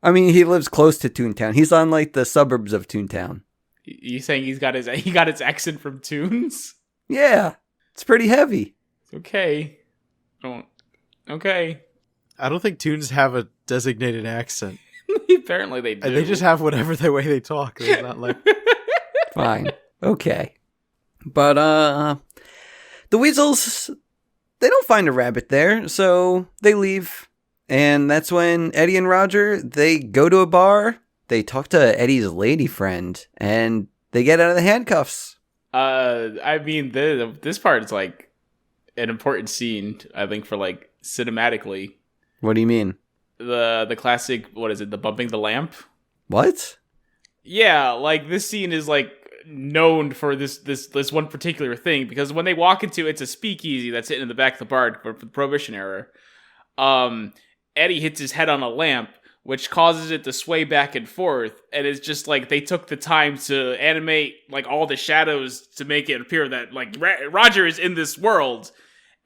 I mean, he lives close to Toontown. He's on like the suburbs of Toontown. You saying he got his accent from Toons? Yeah, it's pretty heavy. It's okay. Okay. I don't think Toons have a designated accent. Apparently they do. They just have whatever the way they talk. They're not like... Fine. Okay. But, the weasels, they don't find a rabbit there, so they leave. And that's when Eddie and Roger, they go to a bar. They talk to Eddie's lady friend, and they get out of the handcuffs. I mean, this part is like an important scene, I think, for like cinematically. What do you mean? The classic, what is it? The bumping the lamp. What? Yeah, like this scene is like known for this one particular thing, because when they walk into, it's a speakeasy that's sitting in the back of the bar for the Prohibition era. Eddie hits his head on a lamp, which causes it to sway back and forth, and it's just like they took the time to animate like all the shadows to make it appear that like Roger is in this world,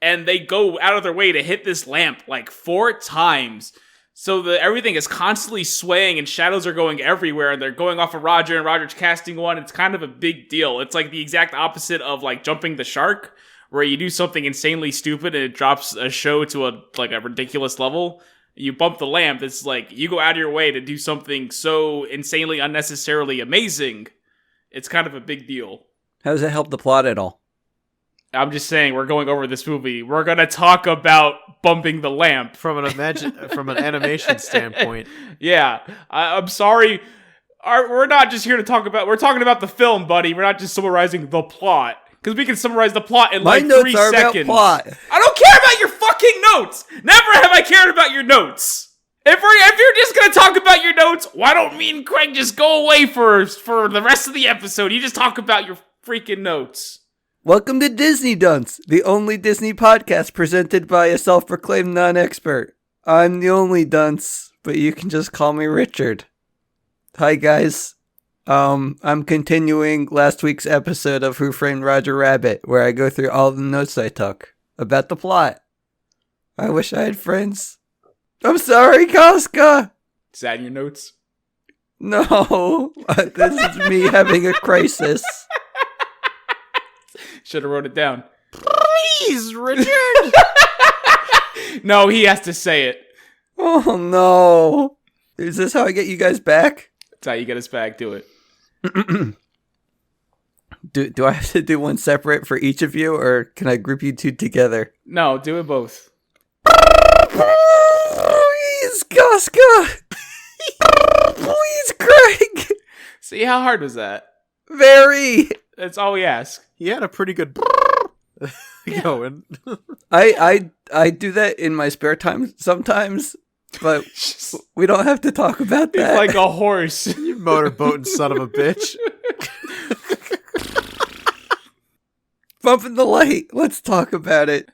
and they go out of their way to hit this lamp like 4 times. So everything is constantly swaying and shadows are going everywhere, and they're going off of Roger, and Roger's casting one. It's kind of a big deal. It's like the exact opposite of like jumping the shark, where you do something insanely stupid and it drops a show to a ridiculous level. You bump the lamp. It's like you go out of your way to do something so insanely unnecessarily amazing. It's kind of a big deal. How does it help the plot at all? I'm just saying, we're going over this movie. We're gonna talk about bumping the lamp From an animation standpoint. Yeah, I'm sorry. We're not just here to talk about. We're talking about the film, buddy. We're not just summarizing the plot, because we can summarize the plot in like 3 My notes are seconds. about plot. I don't care about your fucking notes. Never have I cared about your notes. If you're just gonna talk about your notes, why don't me and Craig just go away for the rest of the episode? You just talk about your freaking notes. Welcome to Disney Dunce, the only Disney podcast presented by a self-proclaimed non-expert. I'm the only dunce, but you can just call me Richard. Hi guys. I'm continuing last week's episode of Who Framed Roger Rabbit, where I go through all the notes I took about the plot. I wish I had friends. I'm sorry, Casca! Is that in your notes? No, this is me having a crisis. Should have wrote it down. Please, Richard! No, he has to say it. Oh no. Is this how I get you guys back? That's how you get us back. Do it. Do I have to do one separate for each of you, or can I group you two together? No, do it both. Please, Casca! Please, Craig! See, how hard was that? Very! That's all we ask. He had a pretty good going. I do that in my spare time sometimes, but we don't have to talk about that. It's like a horse. You motorboating son of a bitch. Bumping the light. Let's talk about it.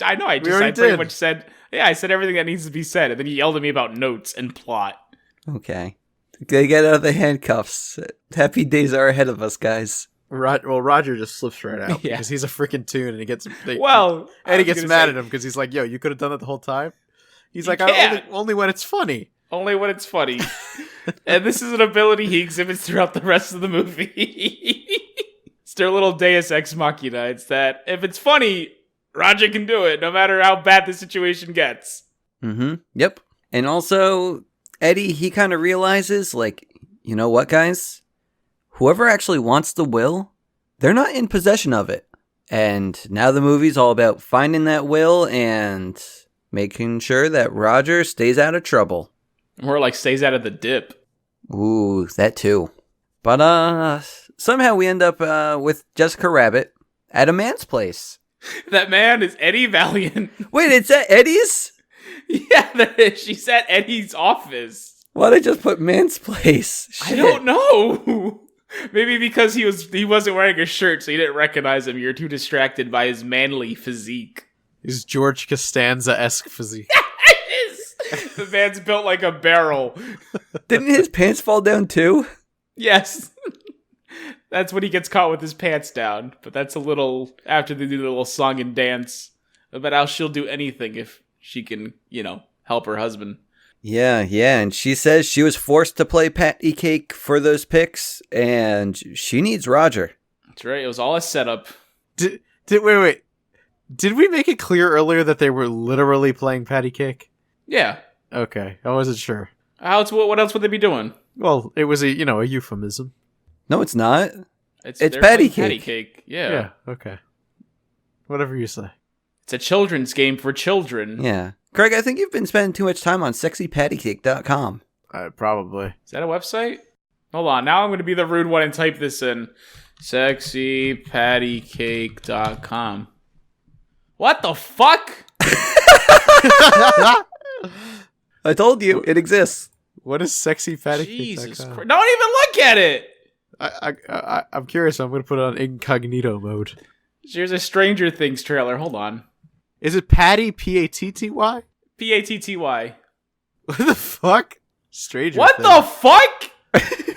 I know. I already pretty did. much said. Yeah, I said everything that needs to be said, and then you yelled at me about notes and plot. Okay. They get out of the handcuffs. Happy days are ahead of us, guys. Roger just slips right out Yeah. because he's a freaking toon, and he gets I Eddie was gets gonna mad say, at him because he's like, "Yo, you could have done that the whole time." He's You like, can't. only when it's funny." only when it's funny, and this is an ability he exhibits throughout the rest of the movie. It's their little Deus Ex Machina. It's that if it's funny, Roger can do it, no matter how bad the situation gets. Mm-hmm. Yep. And also, Eddie, he kind of realizes, like, you know what, guys? Whoever actually wants the will, they're not in possession of it. And now the movie's all about finding that will and making sure that Roger stays out of trouble. More like stays out of the dip. Ooh, that too. But, somehow we end up, with Jessica Rabbit at a man's place. That man is Eddie Valiant. Wait, it's at Eddie's? Yeah, she's at Eddie's office. Why'd I just put man's place? I don't know. Maybe because he wasn't wearing a shirt, so you didn't recognize him. You're too distracted by his manly physique. He's George Costanza-esque physique. The man's built like a barrel. Didn't his pants fall down too? Yes. That's when he gets caught with his pants down. But that's a little after they do the little song and dance about how she'll do anything if she can, help her husband. Yeah, and she says she was forced to play patty cake for those pics, and she needs Roger. That's right. It was all a setup. Wait. Did we make it clear earlier that they were literally playing patty cake? Yeah. Okay, I wasn't sure. What else would they be doing? Well, it was a euphemism. No, it's not. It's They're patty playing patty cake. Yeah. Yeah. Okay. Whatever you say. It's a children's game for children. Yeah. Craig, I think you've been spending too much time on sexypattycake.com. Probably. Is that a website? Hold on. Now I'm going to be the rude one and type this in. Sexypattycake.com. What the fuck? I told you, it exists. What is sexy fatty? Jesus Christ. Don't even look at it. I'm curious. I'm going to put it on incognito mode. Here's a Stranger Things trailer. Hold on. Is it Patty? Patty? Patty. What the fuck? Stranger. What Things. the fuck?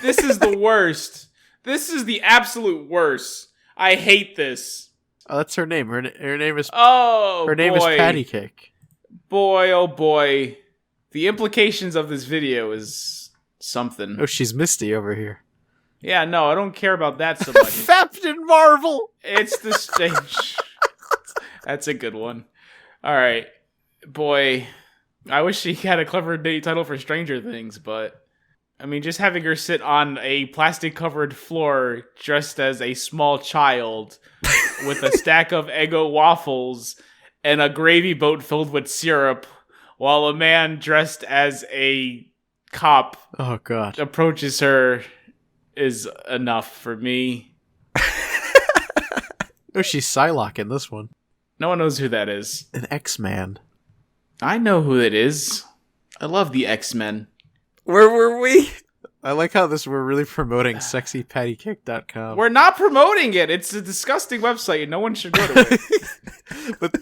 This is the worst. This is the absolute worst. I hate this. Oh, that's her name. Her name is. Oh, her name boy. is Patty Cake. Boy, oh boy. The implications of this video is something. Oh, she's Misty over here. Yeah, no, I don't care about that so much. Captain Marvel. It's the stage. That's a good one. All right. Boy, I wish she had a clever title for Stranger Things, but I mean, just having her sit on a plastic-covered floor dressed as a small child with a stack of Eggo waffles and a gravy boat filled with syrup while a man dressed as a cop approaches her is enough for me. Oh, she's Psylocke in this one. No one knows who that is. An X-Man. I know who it is. I love the X-Men. Where were we? I like how we're really promoting sexypattycake.com. We're not promoting it. It's a disgusting website and no one should go to it. But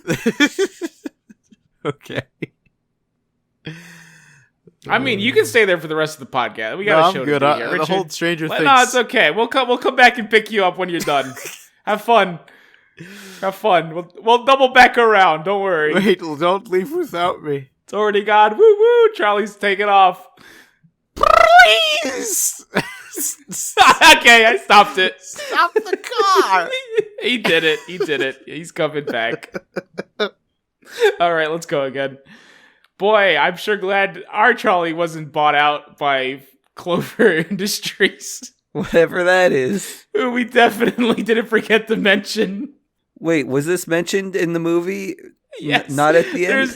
okay. I mean, you can stay there for the rest of the podcast. We got a show to do here. The whole Stranger Things. No, it's okay. We'll come back and pick you up when you're done. Have fun. Have fun. We'll double back around. Don't worry. Wait, don't leave without me. It's already gone. Woo woo. Charlie's taking off. Please. Okay, I stopped it. Stop the car. He did it. He's coming back. All right, let's go again. Boy, I'm sure glad our Charlie wasn't bought out by Clover Industries. Whatever that is. Who we definitely didn't forget to mention. Wait, was this mentioned in the movie? Yes. Not at the end?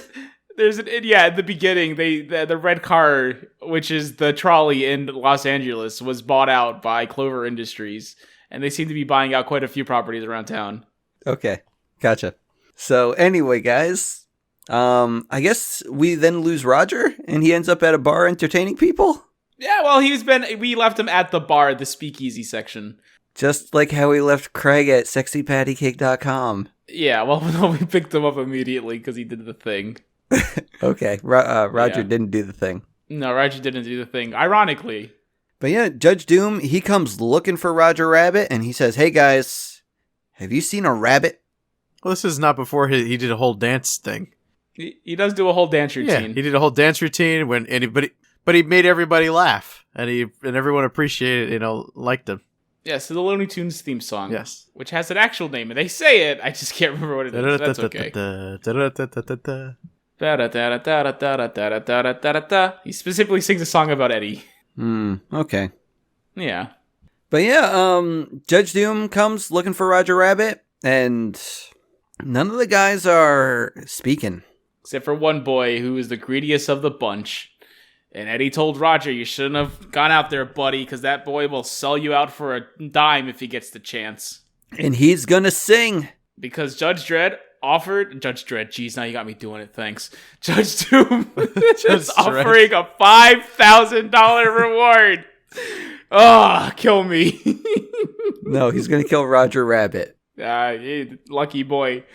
There's at the beginning, the red car, which is the trolley in Los Angeles, was bought out by Clover Industries, and they seem to be buying out quite a few properties around town. Okay, gotcha. So anyway, guys, I guess we then lose Roger, and he ends up at a bar entertaining people? Yeah, well, we left him at the bar, the speakeasy section. Just like how we left Craig at sexypattycake.com. Yeah, well, no, we picked him up immediately because he did the thing. Okay, Roger didn't do the thing. No, Roger didn't do the thing, ironically. But yeah, Judge Doom, he comes looking for Roger Rabbit, and he says, "Hey guys, have you seen a rabbit?" Well, this is not before he did a whole dance thing. He does do a whole dance routine. Yeah, he did a whole dance routine but he made everybody laugh, and everyone appreciated, liked him. Yeah, so the Looney Tunes theme song. Yes. Which has an actual name, and they say it, I just can't remember what it is. That's okay. He specifically sings a song about Eddie. Okay. Yeah. But yeah, Judge Doom comes looking for Roger Rabbit, and none of the guys are speaking. Except for one boy who is the greediest of the bunch. And Eddie told Roger, you shouldn't have gone out there, buddy, because that boy will sell you out for a dime if he gets the chance. And he's gonna sing. Because Judge Dredd, jeez, now you got me doing it, thanks. Judge Doom is offering a $5,000 reward. Oh, kill me. No, he's gonna kill Roger Rabbit. Lucky boy.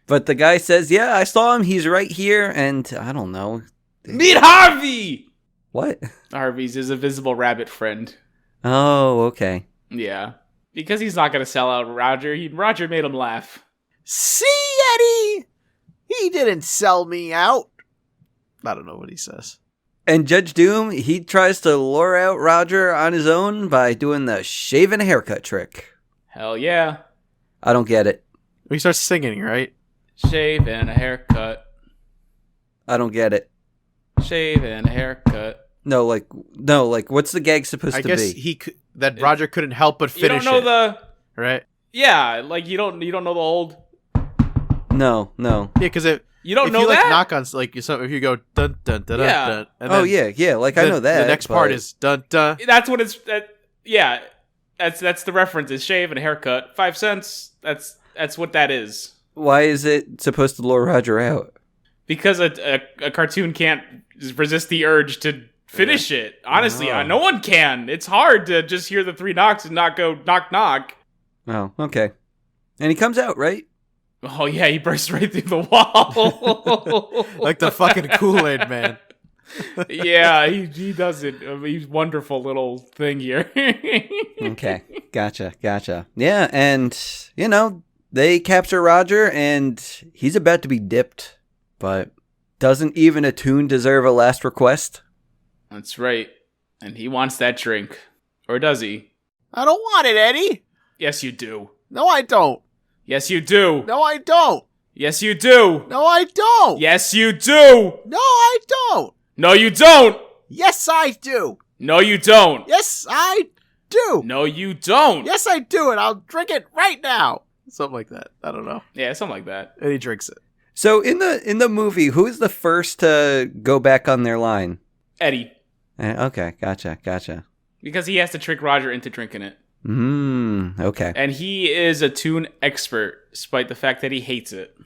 But the guy says, yeah, I saw him, he's right here, and I don't know. Meet Harvey! What? Harvey's his invisible rabbit friend. Oh, okay. Yeah. Because he's not gonna sell out Roger. Roger made him laugh. See, Eddie? He didn't sell me out. I don't know what he says. And Judge Doom, he tries to lure out Roger on his own by doing the shave and haircut trick. Hell yeah. I don't get it. He starts singing, right? Shave and a haircut. I don't get it. Shave and a haircut. No, what's the gag supposed to be? I guess Roger couldn't help but finish it. You don't know right? Yeah, like you don't know the old... No. Yeah, because You don't if know you like that? knock on like so if you go dun dun dun Yeah. dun, and Oh then yeah. Like I know that. the next part but- is dun dun. That's what it's. Yeah, that's the reference. Is shave and a haircut. 5 cents. That's what that is. Why is it supposed to lure Roger out? Because a cartoon can't resist the urge to finish it. Honestly, Oh. no one can. It's hard to just hear the 3 knocks and not go knock knock. Oh, okay. And he comes out, right? Oh yeah, he bursts right through the wall. Like the fucking Kool-Aid man. Yeah, he does it. He's wonderful little thing here. Okay. Gotcha. Yeah, and, they capture Roger, and he's about to be dipped. But doesn't even a tune deserve a last request? That's right. And he wants that drink. Or does he? I don't want it, Eddie. Yes, you do. No, I don't. Yes, you do. No, I don't. Yes, you do. No, I don't. Yes, you do. No, I don't. No, you don't. Yes, I do. No, you don't. Yes, I do. No, you don't. Yes, I do, and I'll drink it right now. Something like that. I don't know. Yeah, something like that. And he drinks it. So in the movie, who is the first to go back on their line? Eddie. Okay, gotcha. Because he has to trick Roger into drinking it. Okay. And he is a tune expert, despite the fact that he hates it.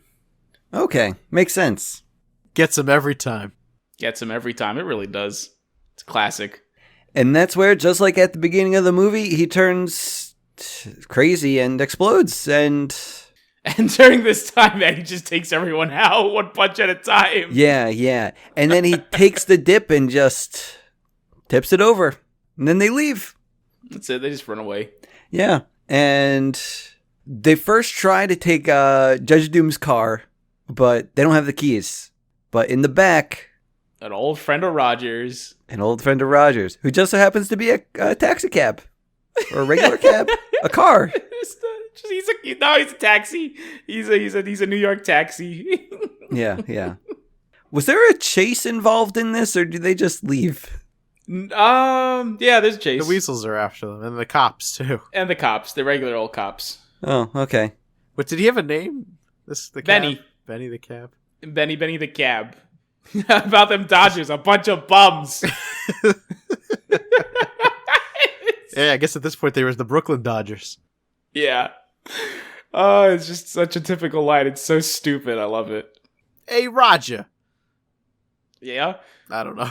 Okay, makes sense. Gets him every time. Gets him every time. It really does. It's classic. And that's where, just like at the beginning of the movie, he turns crazy and explodes. And And during this time, Eddie just takes everyone out one punch at a time. yeah. And then he takes the dip and just tips it over. And then they leave. That's it. They just run away. Yeah. And they first try to take Judge Doom's car, but they don't have the keys. But in the back, An old friend of Roger's. an old friend of Roger's, who just so happens to be a taxi cab. Or a regular cab. A car. He's a taxi. He's a New York taxi. Yeah. Was there a chase involved in this, or did they just leave? Yeah, there's a chase. The weasels are after them, and the cops too. And the cops, the regular old cops. Oh, okay. But did he have a name? The Benny. cab? Benny the cab. Benny the cab. About them Dodgers, a bunch of bums. Yeah, I guess at this point they were the Brooklyn Dodgers. Yeah. Oh, it's just such a typical line. It's so stupid. I love it. Hey, Roger. Yeah. I don't know.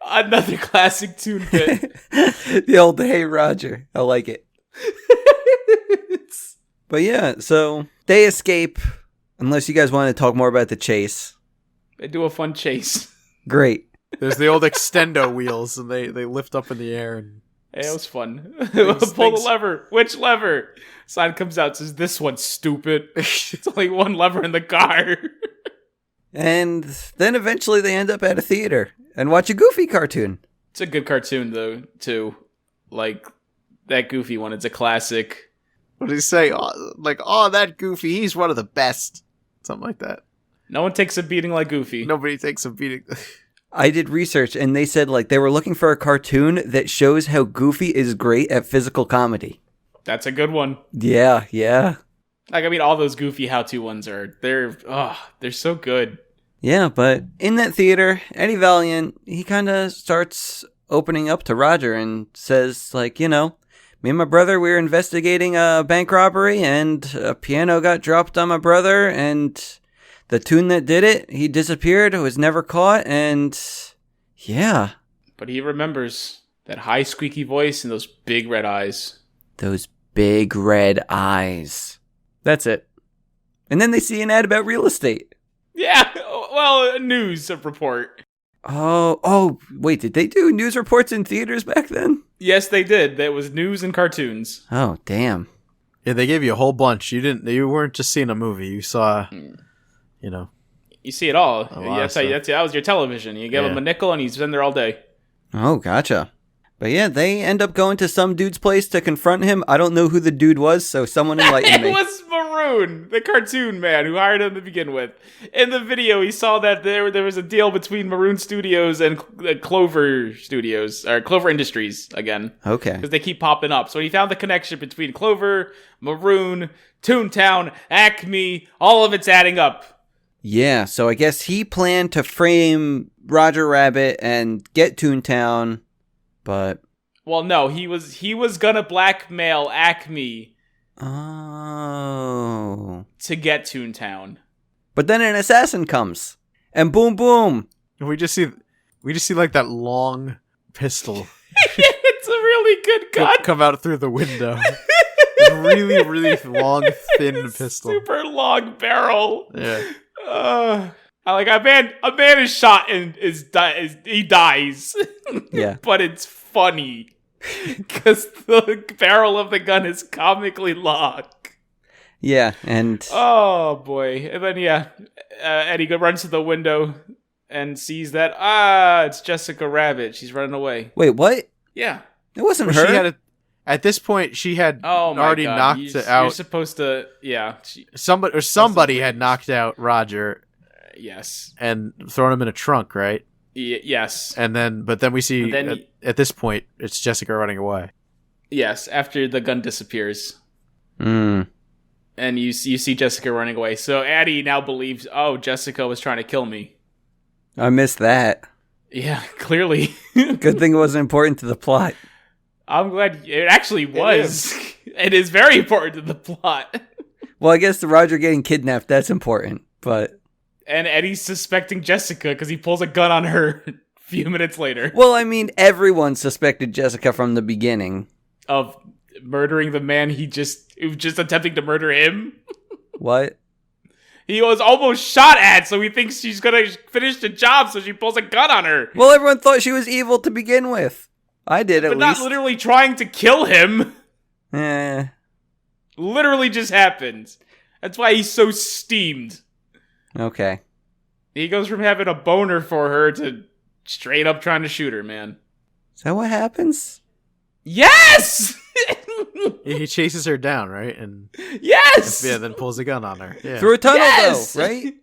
Another classic tune bit. The old Hey Roger. I like it. But yeah, so they escape. Unless you guys want to talk more about the chase. They do a fun chase. Great. There's the old extendo wheels, and they lift up in the air. And Hey, it was fun. Pull the things- lever. Which lever? Sign comes out, says, this one's stupid. It's only one lever in the car. And then eventually they end up at a theater and watch a Goofy cartoon. It's a good cartoon, though, too. Like, that Goofy one. It's a classic. what did he say? Oh, that Goofy, he's one of the best. Something like that. No one takes a beating like Goofy. Nobody takes a beating. I did research and they said they were looking for a cartoon that shows how Goofy is great at physical comedy. That's a good one. Yeah. Like, I mean, all those Goofy how-to ones they're so good. Yeah, but in that theater, Eddie Valiant, he kind of starts opening up to Roger and says, me and my brother, we were investigating a bank robbery and a piano got dropped on my brother and the tune that did it, he disappeared, was never caught, and yeah. But he remembers that high squeaky voice and those big red eyes. Those big red eyes. That's it. And then they see an ad about real estate. Yeah, well, a news report. Oh, wait, did they do news reports in theaters back then? Yes, they did. That was news and cartoons. Oh, damn. Yeah, they gave you a whole bunch. You weren't just seeing a movie. You saw, You see it all. A lot of That was your television. You give him a nickel and he's in there all day. Oh, gotcha. But yeah, they end up going to some dude's place to confront him. I don't know who the dude was, so someone enlighten me. It was Maroon, the cartoon man who hired him to begin with. In the video, he saw that there was a deal between Maroon Studios and Clover Studios, or Clover Industries, again. Okay. Because they keep popping up. So he found the connection between Clover, Maroon, Toontown, Acme, all of it's adding up. Yeah, so I guess he planned to frame Roger Rabbit and get Toontown, but... Well, no, he was gonna blackmail Acme Oh. to get Toontown. But then an assassin comes, and boom, boom. We just see like that long pistol It's a really good gun. come out through the window. Really, really long, thin pistol. Super long barrel. Yeah. I like a man is shot and he dies. Yeah. But it's funny because the barrel of the gun is comically long. Yeah, and... Oh boy. And then Eddie runs to the window and sees that it's Jessica Rabbit. She's running away. Wait, what? Yeah. It wasn't Well, her. at this point, she had Oh my already God. knocked out. You're supposed to Somebody had knocked out Roger yes. and thrown him in a trunk, right? Yes. But then we see And then at this point it's Jessica running away. Yes, after the gun disappears. Hmm. And you see Jessica running away. So Addie now believes, Jessica was trying to kill me. I missed that. Yeah, clearly. Good thing it wasn't important to the plot. I'm glad it actually was. It is very important to the plot. Well, I guess the Roger getting kidnapped, that's important, but... And Eddie's suspecting Jessica because he pulls a gun on her a few minutes later. Well, I mean, everyone suspected Jessica from the beginning. Of murdering the man who was just attempting to murder him. What? He was almost shot at, so he thinks she's gonna finish the job, so she pulls a gun on her. Well, everyone thought she was evil to begin with. I did, at But least. not literally trying to kill him. Eh. Literally just happened. That's why he's so steamed. Okay. He goes from having a boner for her to straight up trying to shoot her, man. Is that what happens? Yes! He chases her down, right? And Yes! then pulls a gun on her. Yeah. Through a tunnel, Yes! though, right?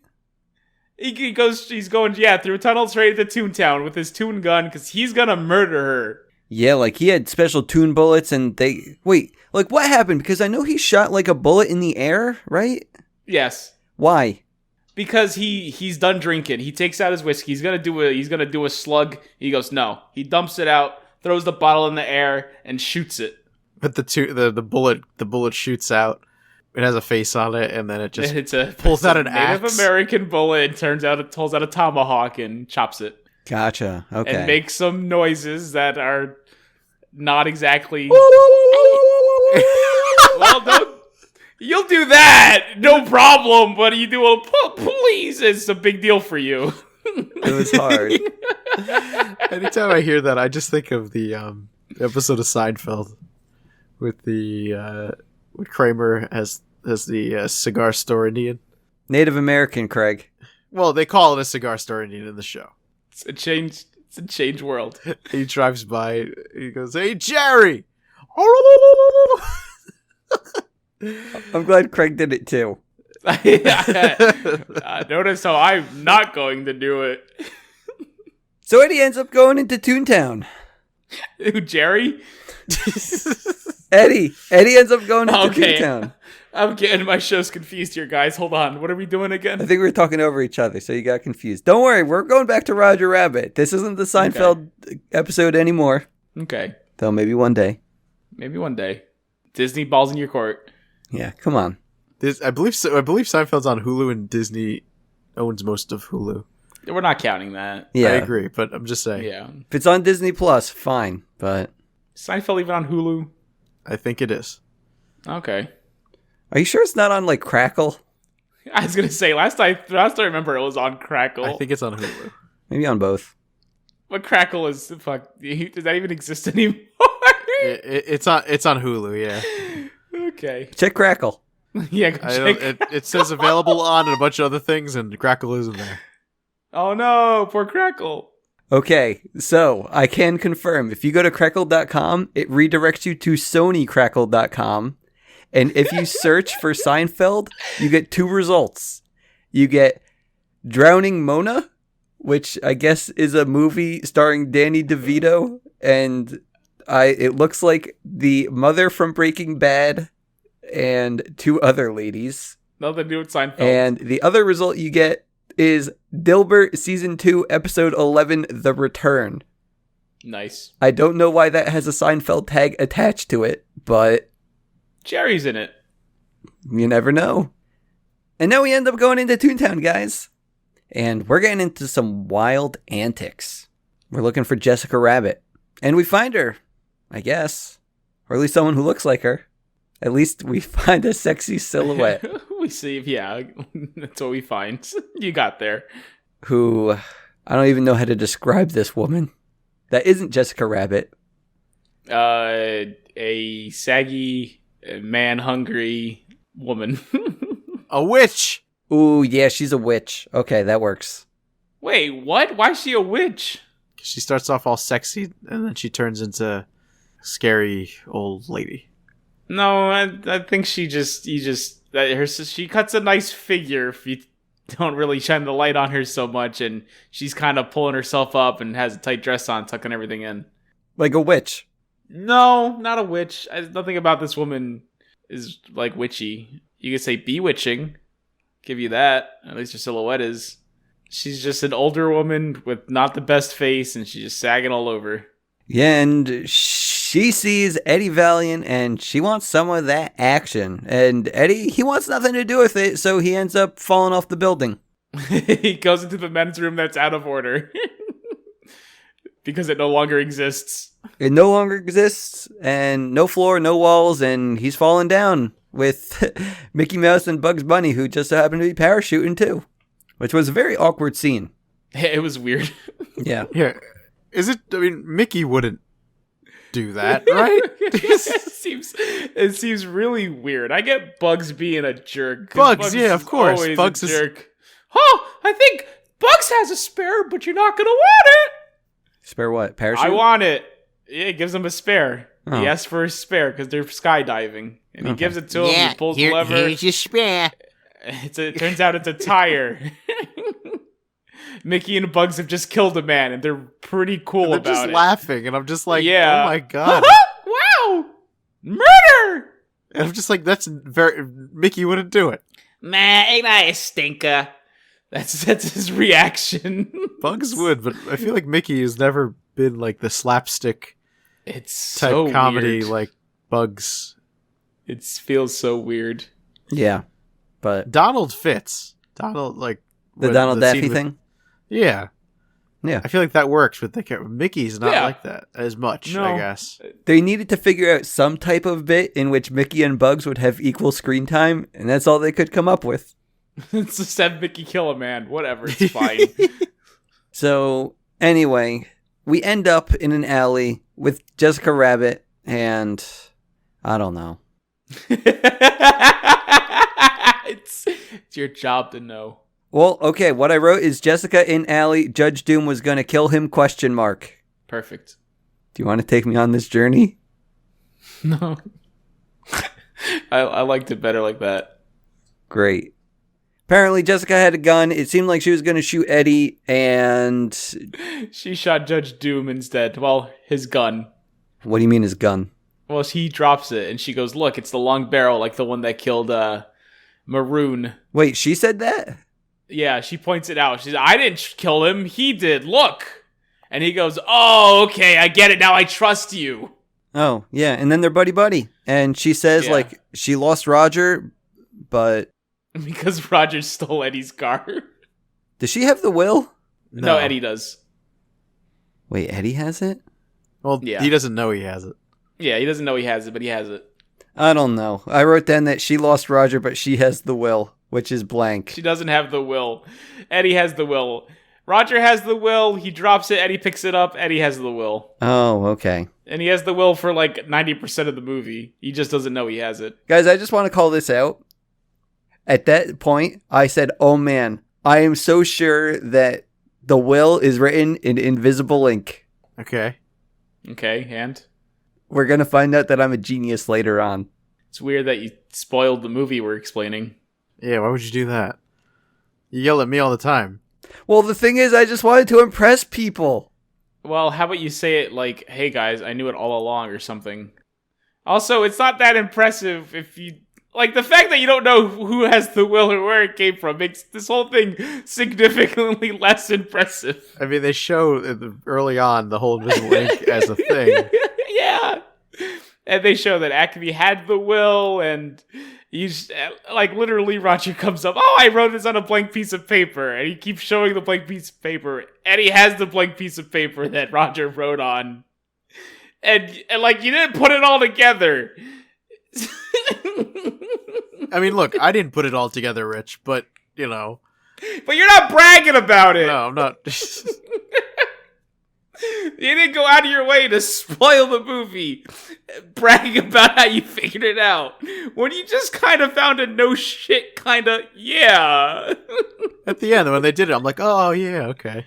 He's going through a tunnel straight to Toontown with his toon gun because he's gonna murder her. Yeah, like he had special tune bullets and they... Wait, like what happened? Because I know he shot like a bullet in the air, right? Yes. Why? Because he's done drinking. He takes out his whiskey. He's gonna do a slug. He goes, no. He dumps it out, throws the bottle in the air, and shoots it. But the bullet shoots out. It has a face on it, and then it just pulls out an Native axe. American bullet. It turns out it pulls out a tomahawk and chops it. Gotcha. Okay. And makes some noises that are not exactly. Well, you'll do that, no problem. But you do please. It's a big deal for you. It was hard. Anytime I hear that, I just think of the episode of Seinfeld with with Kramer as the cigar store Indian. Native American, Craig. Well, they call it a cigar store Indian in the show. It's a changed world. He drives by. He goes, "Hey, Jerry." I'm glad Craig did it too. Notice how I'm not going to do it. So Eddie ends up going into Toontown. Who, Jerry? Eddie ends up going into Okay. Toontown. I'm getting my shows confused here, guys. Hold on. What are we doing I again? think we were talking over each other, so you got confused. Don't worry, we're going back to Roger Rabbit. This isn't the Seinfeld episode anymore. Okay. Though maybe one day. Maybe one day. Disney balls in your court. Yeah, come on. I believe Seinfeld's on Hulu, and Disney owns most of Hulu. We're not counting that. Yeah. I agree, but I'm just saying. Yeah. If it's on Disney Plus, fine. But Seinfeld even on Hulu? I think it is. Okay. are you sure it's not on like Crackle? I was gonna say last I remember it was on Crackle. I think it's on Hulu. Maybe on both. But Crackle is fuck. Does that even exist anymore? It's on Hulu. Yeah. Okay. Check Crackle. Yeah. Go check. It says available on and a bunch of other things, and Crackle isn't there. Oh no, poor Crackle. Okay, so I can confirm if you go to crackle.com, it redirects you to sonycrackle.com. And if you search for Seinfeld, you get 2 results. You get Drowning Mona, which I guess is a movie starring Danny DeVito, and it looks like the mother from Breaking Bad and 2 other ladies. Nothing to do with Seinfeld. And the other result you get is Dilbert Season 2, Episode 11, The Return. Nice. I don't know why that has a Seinfeld tag attached to it, but Jerry's in it. you never know. And now we end up going into Toontown, guys. And we're getting into some wild antics. We're looking for Jessica Rabbit. And we find her, I guess. Or at least someone who looks like her. At least we find a sexy silhouette. We see, yeah, that's what we find. You got there. Who, I don't even know how to describe this woman. That isn't Jessica Rabbit. A saggy, man-hungry woman. A witch. Ooh, yeah, she's a witch. Okay, that works. Wait, what? Why is she a witch? She starts off all sexy, and then she turns into a scary old lady. No, I think she cuts a nice figure if you don't really shine the light on her so much, and she's kind of pulling herself up and has a tight dress on, tucking everything in. Like a witch. No, not a witch. Nothing about this woman is like witchy. You could say bewitching. Give you that. At least her silhouette is. She's just an older woman with not the best face, and she's just sagging all over. Yeah, and she sees Eddie Valiant, and she wants some of that action. And Eddie, he wants nothing to do with it, so he ends up falling off the building. He goes into the men's room that's out of order. Because it no longer exists. It no longer exists, and no floor, no walls, and he's falling down with Mickey Mouse and Bugs Bunny, who just so happen to be parachuting too. Which was a very awkward scene. It was weird. Yeah. Yeah. Is it? I mean, Mickey wouldn't do that, right? It seems really weird. I get Bugs being a jerk. Bugs, yeah, of course. Always Bugs a is jerk. Oh, I think Bugs has a spare, but you're not gonna want it. Spare what? Parachute? I want it. Yeah, it gives him a spare. Oh. He asks for a spare because they're skydiving, and he gives it to him. He pulls the lever. Here's your spare. It turns out it's a tire. Mickey and Bugs have just killed a man, and they're pretty cool they're about just it. laughing, and I'm just like, Yeah. oh my god. Wow! Murder! And I'm just like, that's very Mickey wouldn't do it. Man, ain't I a stinker? That's his reaction. Bugs would, but I feel like Mickey has never been like the slapstick It's type so comedy weird. like Bugs. It feels so weird. Yeah. But Donald fits. Donald, like the when Donald the scene Daffy with- thing? Yeah. Yeah. I feel like that works, but Mickey's not Yeah. like that as much, No. I guess. They needed to figure out some type of bit in which Mickey and Bugs would have equal screen time, and that's all they could come up with. It's just have Mickey kill a man. Whatever, it's fine. So, anyway, we end up in an alley with Jessica Rabbit, and I don't know. It's your job to know. Well, okay, what I wrote is Jessica in alley, Judge Doom was gonna kill him, ? Perfect. Do you want to take me on this journey? No. I liked it better like that. Great. Apparently, Jessica had a gun. It seemed like she was going to shoot Eddie, and She shot Judge Doom instead. Well, his gun. what do you mean his gun? Well, he drops it, and she goes, look, it's the long barrel, like the one that killed Maroon. Wait, she said that? Yeah, she points it out. She's like, I didn't kill him. He did. Look. And he goes, oh, okay, I get it. Now I trust you. Oh, yeah, and then they're buddy-buddy. And she says, Yeah. like, she lost Roger, but Because Roger stole Eddie's car. does she have the will? No, Eddie does. Wait, Eddie has it? Well, Yeah. he doesn't know he has it. Yeah, he doesn't know he has it, but he has it. I don't know. I wrote down that she lost Roger, but she has the will, which is blank. She doesn't have the will. Eddie has the will. Roger has the will. He drops it. Eddie picks it up. Eddie has the will. Oh, okay. And he has the will for like 90% of the movie. He just doesn't know he has it. Guys, I just want to call this out. At that point, I said, oh man, I am so sure that the will is written in invisible ink. Okay. Okay, and? We're going to find out that I'm a genius later on. It's weird that you spoiled the movie we're explaining. Yeah, why would you do that? You yell at me all the time. Well, the thing is, I just wanted to impress people. Well, how about you say it like, hey guys, I knew it all along or something. Also, it's not that impressive if you... Like, the fact that you don't know who has the will or where it came from makes this whole thing significantly less impressive. I mean, they show early on the whole invisible ink as a thing. Yeah. And they show that Acme had the will, and he's like, literally, Roger comes up, oh, I wrote this on a blank piece of paper, and he keeps showing the blank piece of paper, and he has the blank piece of paper that Roger wrote on. And like, you didn't put it all together. I mean, look, I didn't put it all together, Rich, but, you know. But you're not bragging about it. No, I'm not. You didn't go out of your way to spoil the movie, bragging about how you figured it out, when you just kind of found a no shit kind of, yeah. At the end, when they did it, I'm like, oh, yeah, okay.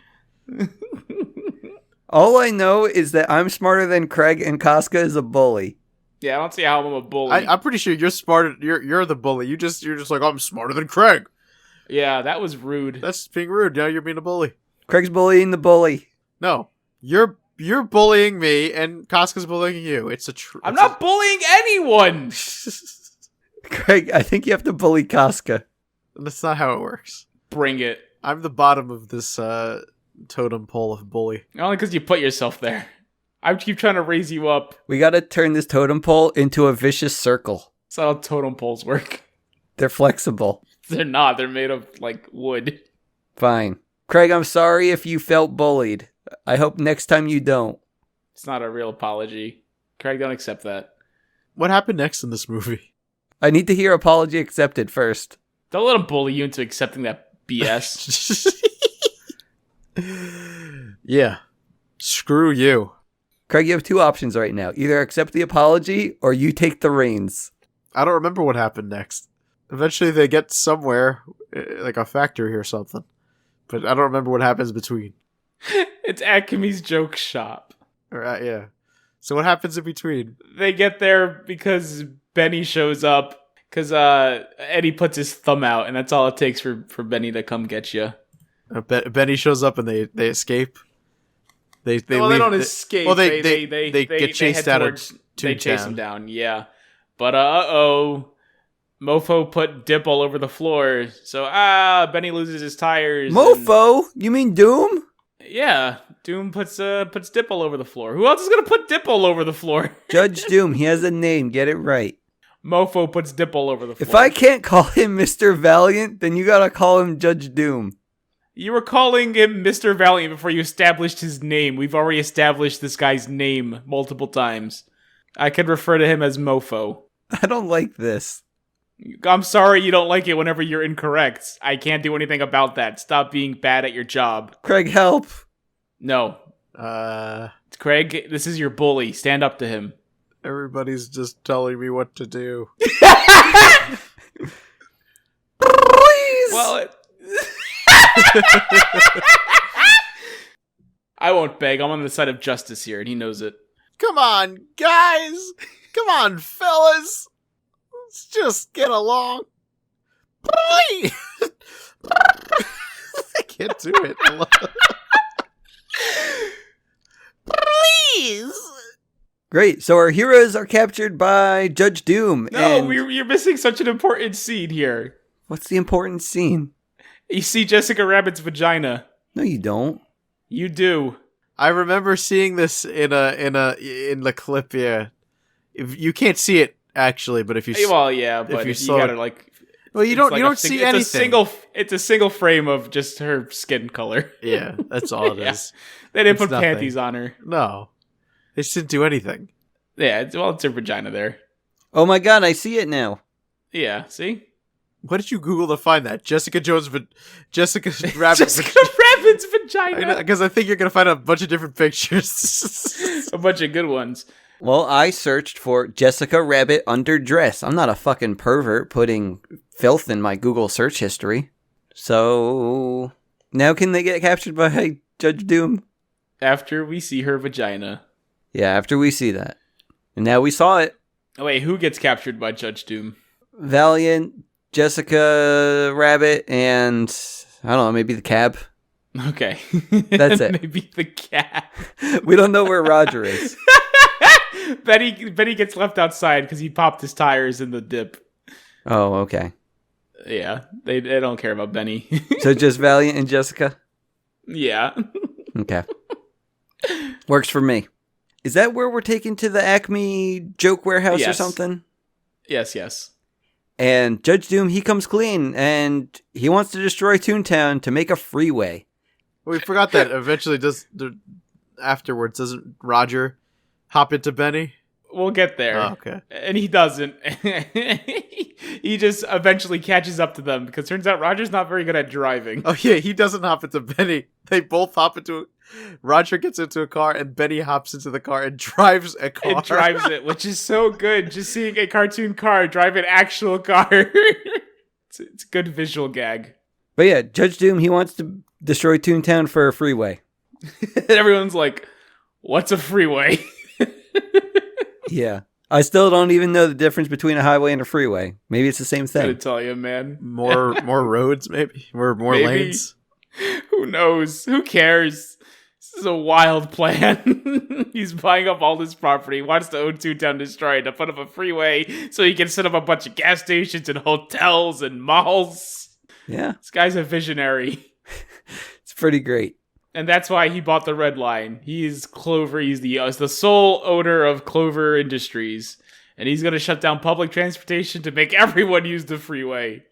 All I know is that I'm smarter than Craig and Casca is a bully. Yeah, I don't see how I'm a bully. I'm pretty sure you're smarter. You're the bully. You're just like, oh, I'm smarter than Craig. Yeah, that was rude. That's being rude. Now you're being a bully. Craig's bullying the bully. No, you're bullying me, and Casca's bullying you. It's a I'm not bullying anyone. Craig, I think you have to bully Casca. That's not how it works. Bring it. I'm the bottom of this totem pole of bully. Only because you put yourself there. I keep trying to raise you up. We gotta turn this totem pole into a vicious circle. That's how totem poles work. They're flexible. They're not. They're made of, like, wood. Fine. Craig, I'm sorry if you felt bullied. I hope next time you don't. It's not a real apology. Craig, don't accept that. What happened next in this movie? I need to hear apology accepted first. Don't let him bully you into accepting that BS. Yeah. Screw you. Craig, you have two options right now. Either accept the apology or you take the reins. I don't remember what happened next. Eventually they get somewhere, like a factory or something. But I don't remember what happens between. It's Acme's joke shop. Right, yeah. So what happens in between? They get there because Benny shows up. Because Eddie puts his thumb out, and that's all it takes for Benny to come get you. Benny shows up and they escape. They don't escape. Well, they get chased out of Toontown. They chase him down, yeah. But uh-oh. Mofo put dip all over the floor. So, Benny loses his tires. Mofo? You mean Doom? Yeah. Doom puts dip all over the floor. Who else is going to put dip all over the floor? Judge Doom. He has a name. Get it right. Mofo puts dip all over the floor. If I can't call him Mr. Valiant, then you gotta call him Judge Doom. You were calling him Mr. Valiant before you established his name. We've already established this guy's name multiple times. I can refer to him as Mofo. I don't like this. I'm sorry you don't like it whenever you're incorrect. I can't do anything about that. Stop being bad at your job. Craig, help. No. Craig, this is your bully. Stand up to him. Everybody's just telling me what to do. Please. Well, I won't beg. I'm on the side of justice here, and he knows it. Come on, guys! Come on, fellas! Let's just get along. Please! I can't do it. Please! Great. So our heroes are captured by Judge Doom. No, and you're missing such an important scene here. what's the important scene? You see Jessica Rabbit's vagina. No, you don't. You do. I remember seeing this in the clip. Yeah, if you can't see it actually, but if you Well, yeah, but you you saw gotta it- like. well, you it's don't like you a don't see it's anything. It's a single frame of just her skin color. Yeah, that's all it is. Yeah. They didn't It's put nothing. panties on her. No, they just didn't do anything. Yeah, it's her vagina there. Oh my god, I see it now. Yeah, see? What did you Google to find that? Jessica Rabbit. Jessica Rabbit's vagina. Because I think you're gonna find a bunch of different pictures. A bunch of good ones. Well, I searched for Jessica Rabbit underdress. I'm not a fucking pervert putting filth in my Google search history. So, now can they get captured by Judge Doom? After we see her vagina. Yeah, after we see that. And now we saw it. Oh, wait, who gets captured by Judge Doom? Valiant, Jessica Rabbit, and I don't know, maybe the cab. Okay. That's it. Maybe the cat. We don't know where Roger is. Benny gets left outside because he popped his tires in the dip. Oh, okay. Yeah, they don't care about Benny. So just Valiant and Jessica? Yeah. Okay. Works for me. Is that where we're taken to the Acme joke warehouse or Yes. something? Yes. And Judge Doom, he comes clean, and he wants to destroy Toontown to make a freeway. We forgot that eventually afterwards, doesn't Roger hop into Benny? We'll get there. Oh, okay. And he doesn't. He just eventually catches up to them because turns out Roger's not very good at driving. Oh yeah, he doesn't hop into Benny. They both hop into Roger gets into a car and Benny hops into the car and drives a car. It drives it, which is so good. Just seeing a cartoon car drive an actual car. It's a good visual gag. But yeah, Judge Doom, he wants to destroy Toontown for a freeway. Everyone's like, what's a freeway? Yeah. I still don't even know the difference between a highway and a freeway. Maybe it's the same I'm gonna thing. tell you, more More roads, maybe? More Maybe. lanes? Who knows? Who cares? This is a wild plan. He's buying up all this property, wants to own Toontown destroyed to put up a freeway so he can set up a bunch of gas stations and hotels and malls. Yeah. This guy's a visionary. It's pretty great. And that's why he bought the Red Line. He's Clover. He's the sole owner of Clover Industries. And he's going to shut down public transportation to make everyone use the freeway.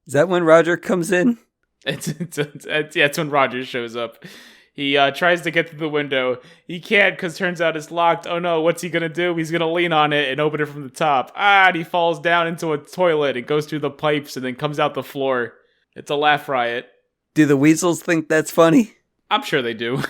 Is that when Roger comes in? It's when Roger shows up. He tries to get through the window. He can't because turns out it's locked. Oh no, what's he going to do? He's going to lean on it and open it from the top. And he falls down into a toilet and goes through the pipes and then comes out the floor. It's a laugh riot. Do the weasels think that's funny? I'm sure they do.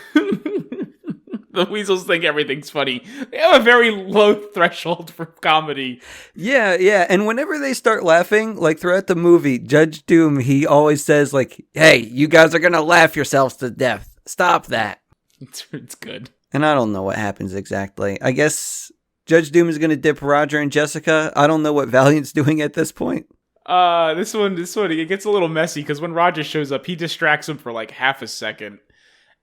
The weasels think everything's funny. They have a very low threshold for comedy. Yeah, yeah. And whenever they start laughing, like throughout the movie, Judge Doom, he always says like, hey, you guys are going to laugh yourselves to death. Stop that. It's good. And I don't know what happens exactly. I guess Judge Doom is going to dip Roger and Jessica. I don't know what Valiant's doing at this point. This one, it gets a little messy because when Roger shows up, he distracts him for like half a second.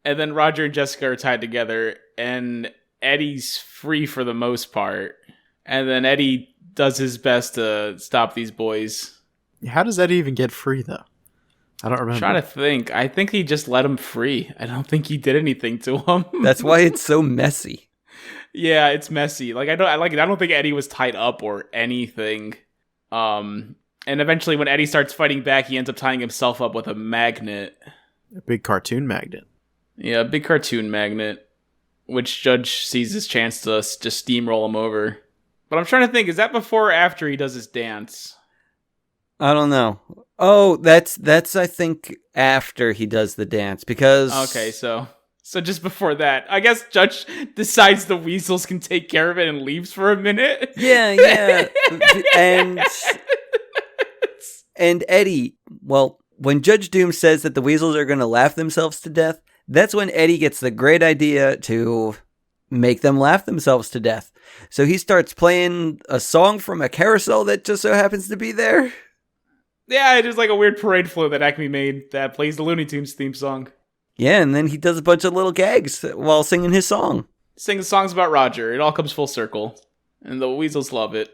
And then Roger and Jessica are tied together, and Eddie's free for the most part. And then Eddie does his best to stop these boys. How does Eddie even get free, though? I don't remember. I'm trying to think. I think he just let him free. I don't think he did anything to him. That's why it's so messy. Yeah, it's messy. I don't think Eddie was tied up or anything. And eventually when Eddie starts fighting back, he ends up tying himself up with a magnet. A big cartoon magnet. Yeah, a big cartoon magnet, which Judge sees his chance to just steamroll him over. But I'm trying to think, is that before or after he does his dance? I don't know. Oh, that's I think after he does the dance because Okay, so just before that, I guess Judge decides the weasels can take care of it and leaves for a minute. Yeah. And Eddie, well, when Judge Doom says that the weasels are going to laugh themselves to death, that's when Eddie gets the great idea to make them laugh themselves to death. So he starts playing a song from a carousel that just so happens to be there. Yeah, it is like a weird parade float that Acme made that plays the Looney Tunes theme song. Yeah, and then he does a bunch of little gags while singing his song. Sings songs about Roger. It all comes full circle. And the weasels love it.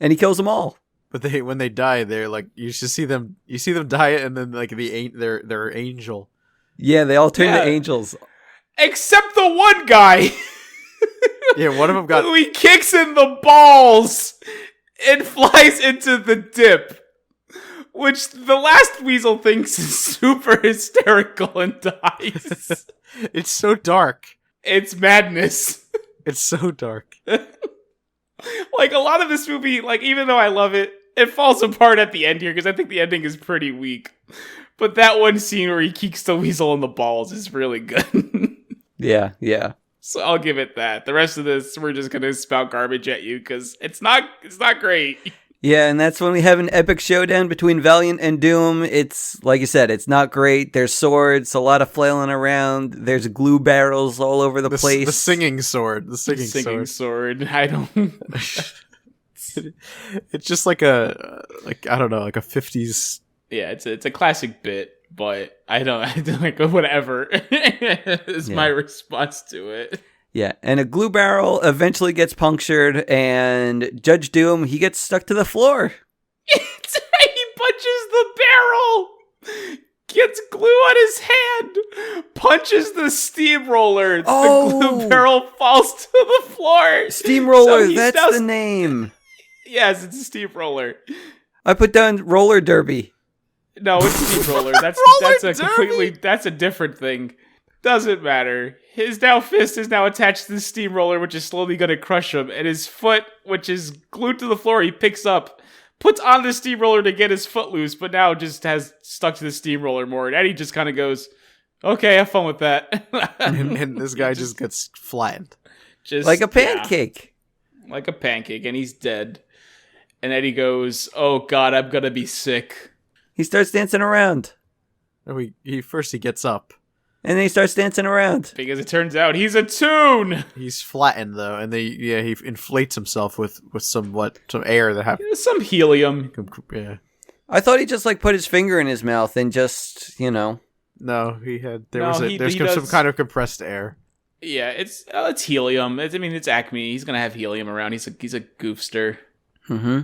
And he kills them all. But when they die, they're like you see them die, and then like their angel. Yeah, they all turn to angels. Except the one guy. Yeah, one of them got. Who he kicks in the balls and flies into the dip. Which the last weasel thinks is super hysterical and dies. It's so dark. It's madness. It's so dark. Like, a lot of this movie, like, even though I love it, it falls apart at the end here, because I think the ending is pretty weak. But that one scene where he kicks the weasel in the balls is really good. Yeah. So I'll give it that. The rest of this, we're just gonna spout garbage at you, because it's not great. Yeah, and that's when we have an epic showdown between Valiant and Doom. It's, like you said, it's not great. There's swords, a lot of flailing around. There's glue barrels all over the place. The singing sword. The singing sword. sword. I don't... It's just like a I don't know, like a 50s. Yeah, it's a classic bit, but I don't like whatever is my response to it. Yeah, and a glue barrel eventually gets punctured, and Judge Doom, he gets stuck to the floor. He punches the barrel, gets glue on his hand, punches the steamroller. Oh! The glue barrel falls to the floor. Steamroller, So that's now the name. Yes, it's a steamroller. I put down roller derby. No, it's steamroller. That's that's a different thing. Doesn't matter. His fist is now attached to the steamroller, which is slowly going to crush him, and his foot, which is glued to the floor, he picks up, puts on the steamroller to get his foot loose, but now just has stuck to the steamroller more. And Eddie just kind of goes, "Okay, have fun with that." And this guy just gets flattened. Just Like a pancake. Yeah, like a pancake, and he's dead. And Eddie goes, "Oh God, I'm gonna be sick." He starts dancing around. He gets up. And then he starts dancing around. Because it turns out he's a toon! He's flattened though, and he inflates himself with some air that happens. Some helium. Yeah. I thought he just like put his finger in his mouth and just, No, there's some kind of compressed air. Yeah, it's helium. It's Acme. He's gonna have helium around. He's a goofster. Mm-hmm.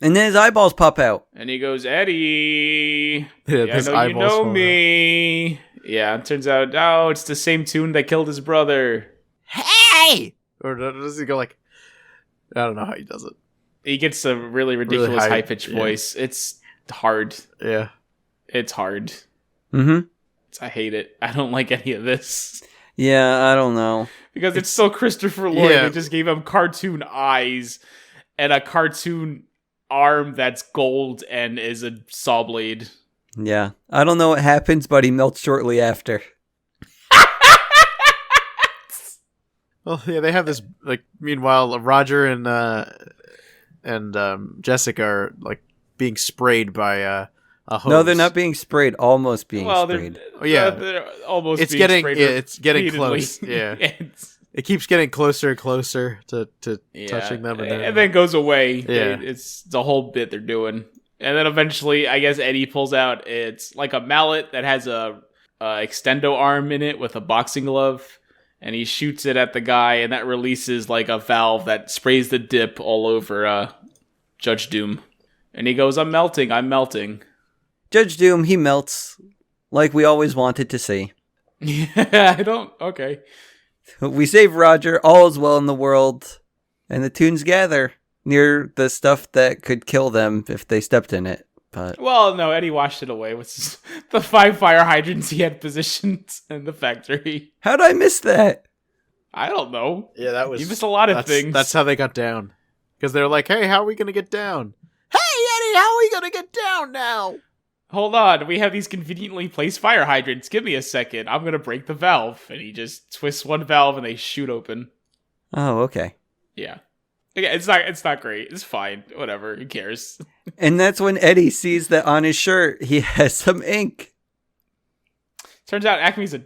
And then his eyeballs pop out. And he goes, "Eddie, His I know you eyeballs know fall me." Yeah, it turns out, it's the same tune that killed his brother. Hey! Or does he go like? I don't know how he does it. He gets a really ridiculous Really high-pitched voice. It's hard. Yeah. It's hard. Mm-hmm. I hate it. I don't like any of this. Yeah, I don't know. Because it's still Christopher Lloyd. Yeah. They just gave him cartoon eyes and a cartoon arm that's gold and is a saw blade. Yeah. I don't know what happens, but he melts shortly after. Well, yeah, they have this meanwhile, Roger and Jessica are being sprayed by a hose. No, they're not being sprayed. Almost being sprayed. They're almost. It's being getting sprayed it's getting repeatedly. close. Yeah. It keeps getting closer and closer to touching them, and then goes away. Yeah. It's the whole bit they're doing, and then eventually, I guess Eddie pulls out. It's like a mallet that has a extendo arm in it with a boxing glove, and he shoots it at the guy, and that releases like a valve that sprays the dip all over Judge Doom, and he goes, "I'm melting, I'm melting." Judge Doom, he melts like we always wanted to see. Yeah, okay. We save Roger, all is well in the world, and the Toons gather near the stuff that could kill them if they stepped in it. But Well, no, Eddie washed it away with the 5 fire hydrants he had positioned in the factory. how'd I miss that? I don't know. Yeah, that was. You missed a lot of things. That's how they got down. Because they're like, "Hey, how are we gonna get down?" "Hey, Eddie, how are we gonna get down now?" Hold on, we have these conveniently placed fire hydrants. Give me a second. I'm gonna break the valve. And he just twists one valve and they shoot open. Oh, okay. Yeah. Okay, it's not great. It's fine. Whatever. Who cares? And that's when Eddie sees that on his shirt he has some ink. Turns out Acme's a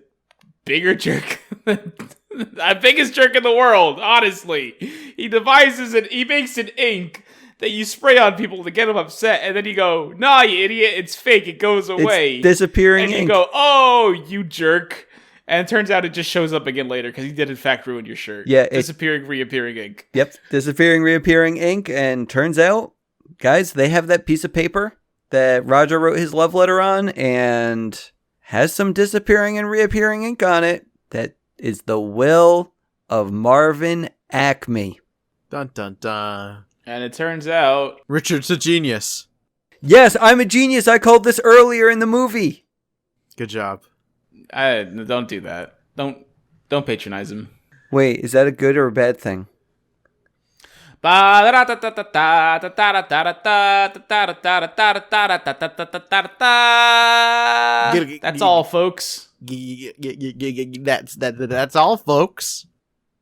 bigger jerk. The biggest jerk in the world, honestly. He makes an ink that you spray on people to get them upset, and then you go, "Nah, you idiot, it's fake, it goes away." It's disappearing and you ink. go, "Oh, you jerk." And it turns out it just shows up again later, because he did in fact ruin your shirt. Yeah, Disappearing, reappearing ink. Yep, disappearing, reappearing ink, and turns out, guys, they have that piece of paper that Roger wrote his love letter on, and has some disappearing and reappearing ink on it. That is the will of Marvin Acme. Dun dun dun. And it turns out... Richard's a genius. Yes, I'm a genius. I called this earlier in the movie. Good job. Don't do that. Don't patronize him. Wait, is that a good or a bad thing? That's all, folks. That's all, folks.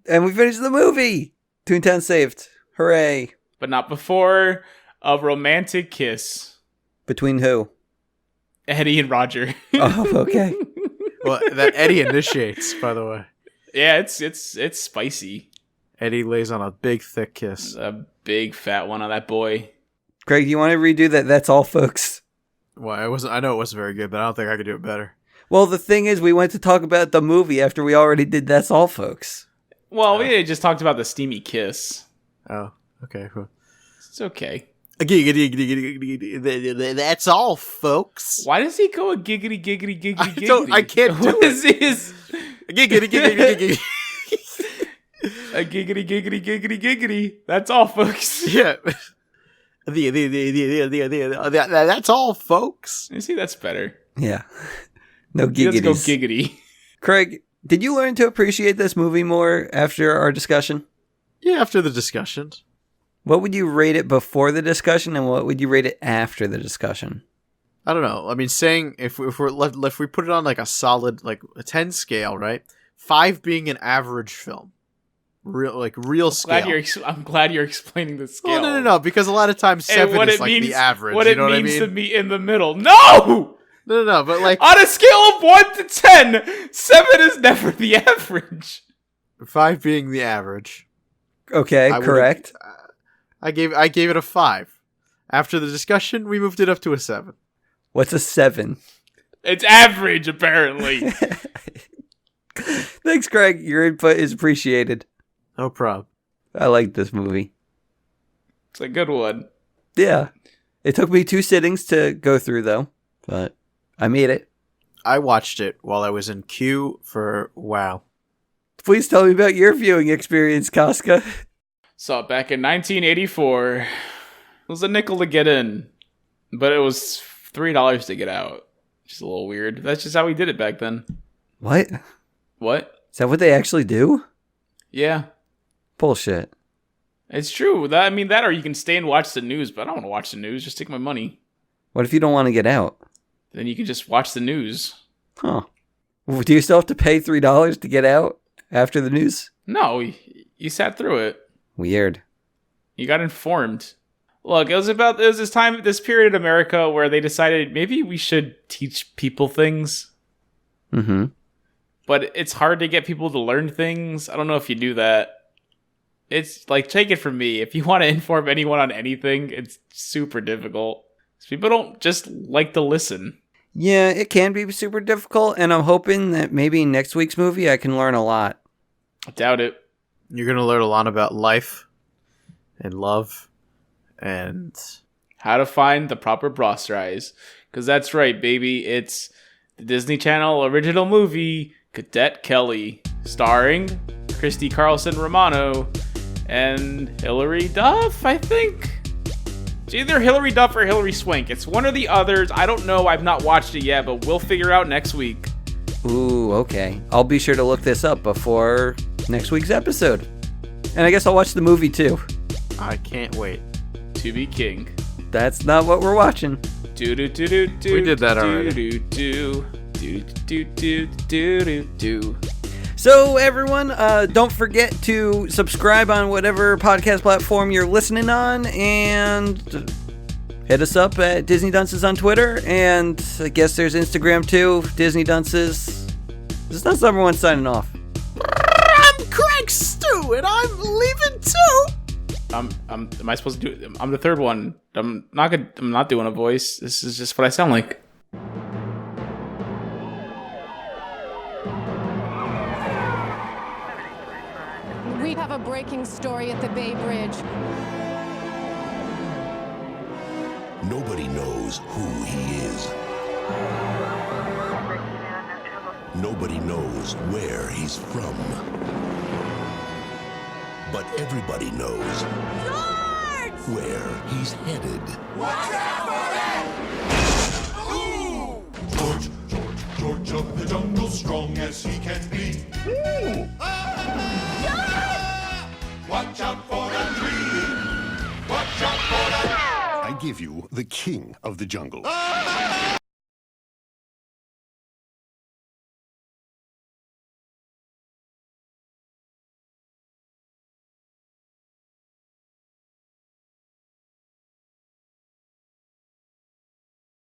And we finished the movie. Toontown saved. Hooray. But not before a romantic kiss. Between who? Eddie and Roger. Oh, okay. Well, that Eddie initiates, by the way. Yeah, it's spicy. Eddie lays on a big, thick kiss. A big fat one on that boy. Craig, do you want to redo that? That's all, folks. Well, I know it wasn't very good, but I don't think I could do it better. Well, the thing is, we went to talk about the movie after we already did That's All, folks. Well, we just talked about the steamy kiss. Oh, okay. Cool. It's okay. That's all, folks. Why does he go a giggity, giggity, giggity, giggity? I can't do What is his... Giggity, giggity, A giggity, giggity, giggity, giggity. That's all, folks. Yeah. That's all, folks. You see, that's better. Yeah. No Let's giggities. go giggity. Craig, did you learn to appreciate this movie more after our discussion? Yeah, after the discussion. What would you rate it before the discussion, and what would you rate it after the discussion? I don't know. I mean, saying if we put it on like a solid like a 10 scale, right? 5 being an average film, real scale. I'm glad you're explaining the scale. Well, no, because a lot of times 7 is like the average. What you it know means what I mean? to meet in the middle. No! No, but like On a scale of 1 to 10, 7 is never the average. 5 being the average. Okay, correct. I gave it a 5. After the discussion, we moved it up to a 7. What's a 7? It's average, apparently. Thanks, Craig. Your input is appreciated. No problem. I like this movie. It's a good one. Yeah. It took me 2 sittings to go through, though, but I made it. I watched it while I was in queue for WoW. Please tell me about your viewing experience, Casca. Saw it back in 1984. It was a nickel to get in, but it was $3 to get out. Which is a little weird. That's just how we did it back then. What? What? Is that what they actually do? Yeah. Bullshit. It's true. That or you can stay and watch the news, but I don't want to watch the news. Just take my money. What if you don't want to get out? Then you can just watch the news. Huh. Do you still have to pay $3 to get out after the news? No, you sat through it. Weird. You got informed. Look, it was this period in America where they decided maybe we should teach people things. Mm-hmm. But it's hard to get people to learn things. I don't know if you knew that. It's like, take it from me. If you want to inform anyone on anything, it's super difficult. People don't just like to listen. Yeah, it can be super difficult, and I'm hoping that maybe next week's movie I can learn a lot. I doubt it. You're going to learn a lot about life and love and how to find the proper bra size. Because that's right, baby. It's the Disney Channel original movie, Cadet Kelly, starring Christy Carlson Romano and Hilary Duff, I think. It's either Hilary Duff or Hilary Swank. It's one or the others. I don't know. I've not watched it yet, but we'll figure out next week. Ooh, okay. I'll be sure to look this up before next week's episode. And I guess I'll watch the movie too. I can't wait. To be king. That's not what we're watching. We did that already. So everyone, don't forget to subscribe on whatever podcast platform you're listening on, and hit us up at Disney Dunces on Twitter, and I guess there's Instagram too, Disney Dunces. This is not number one signing off. I'm Craig Stew, and I'm leaving too. Am I supposed to do? I'm the third one. I'm not doing a voice. This is just what I sound like. We have a breaking story at the Bay Bridge. Nobody knows who he is. Nobody knows where he's from. But everybody knows where he's headed. Watch out for it! Ooh! George of the jungle, strong as he can be. Ooh! Watch out for a tree! Watch out for a... I give you the king of the jungle.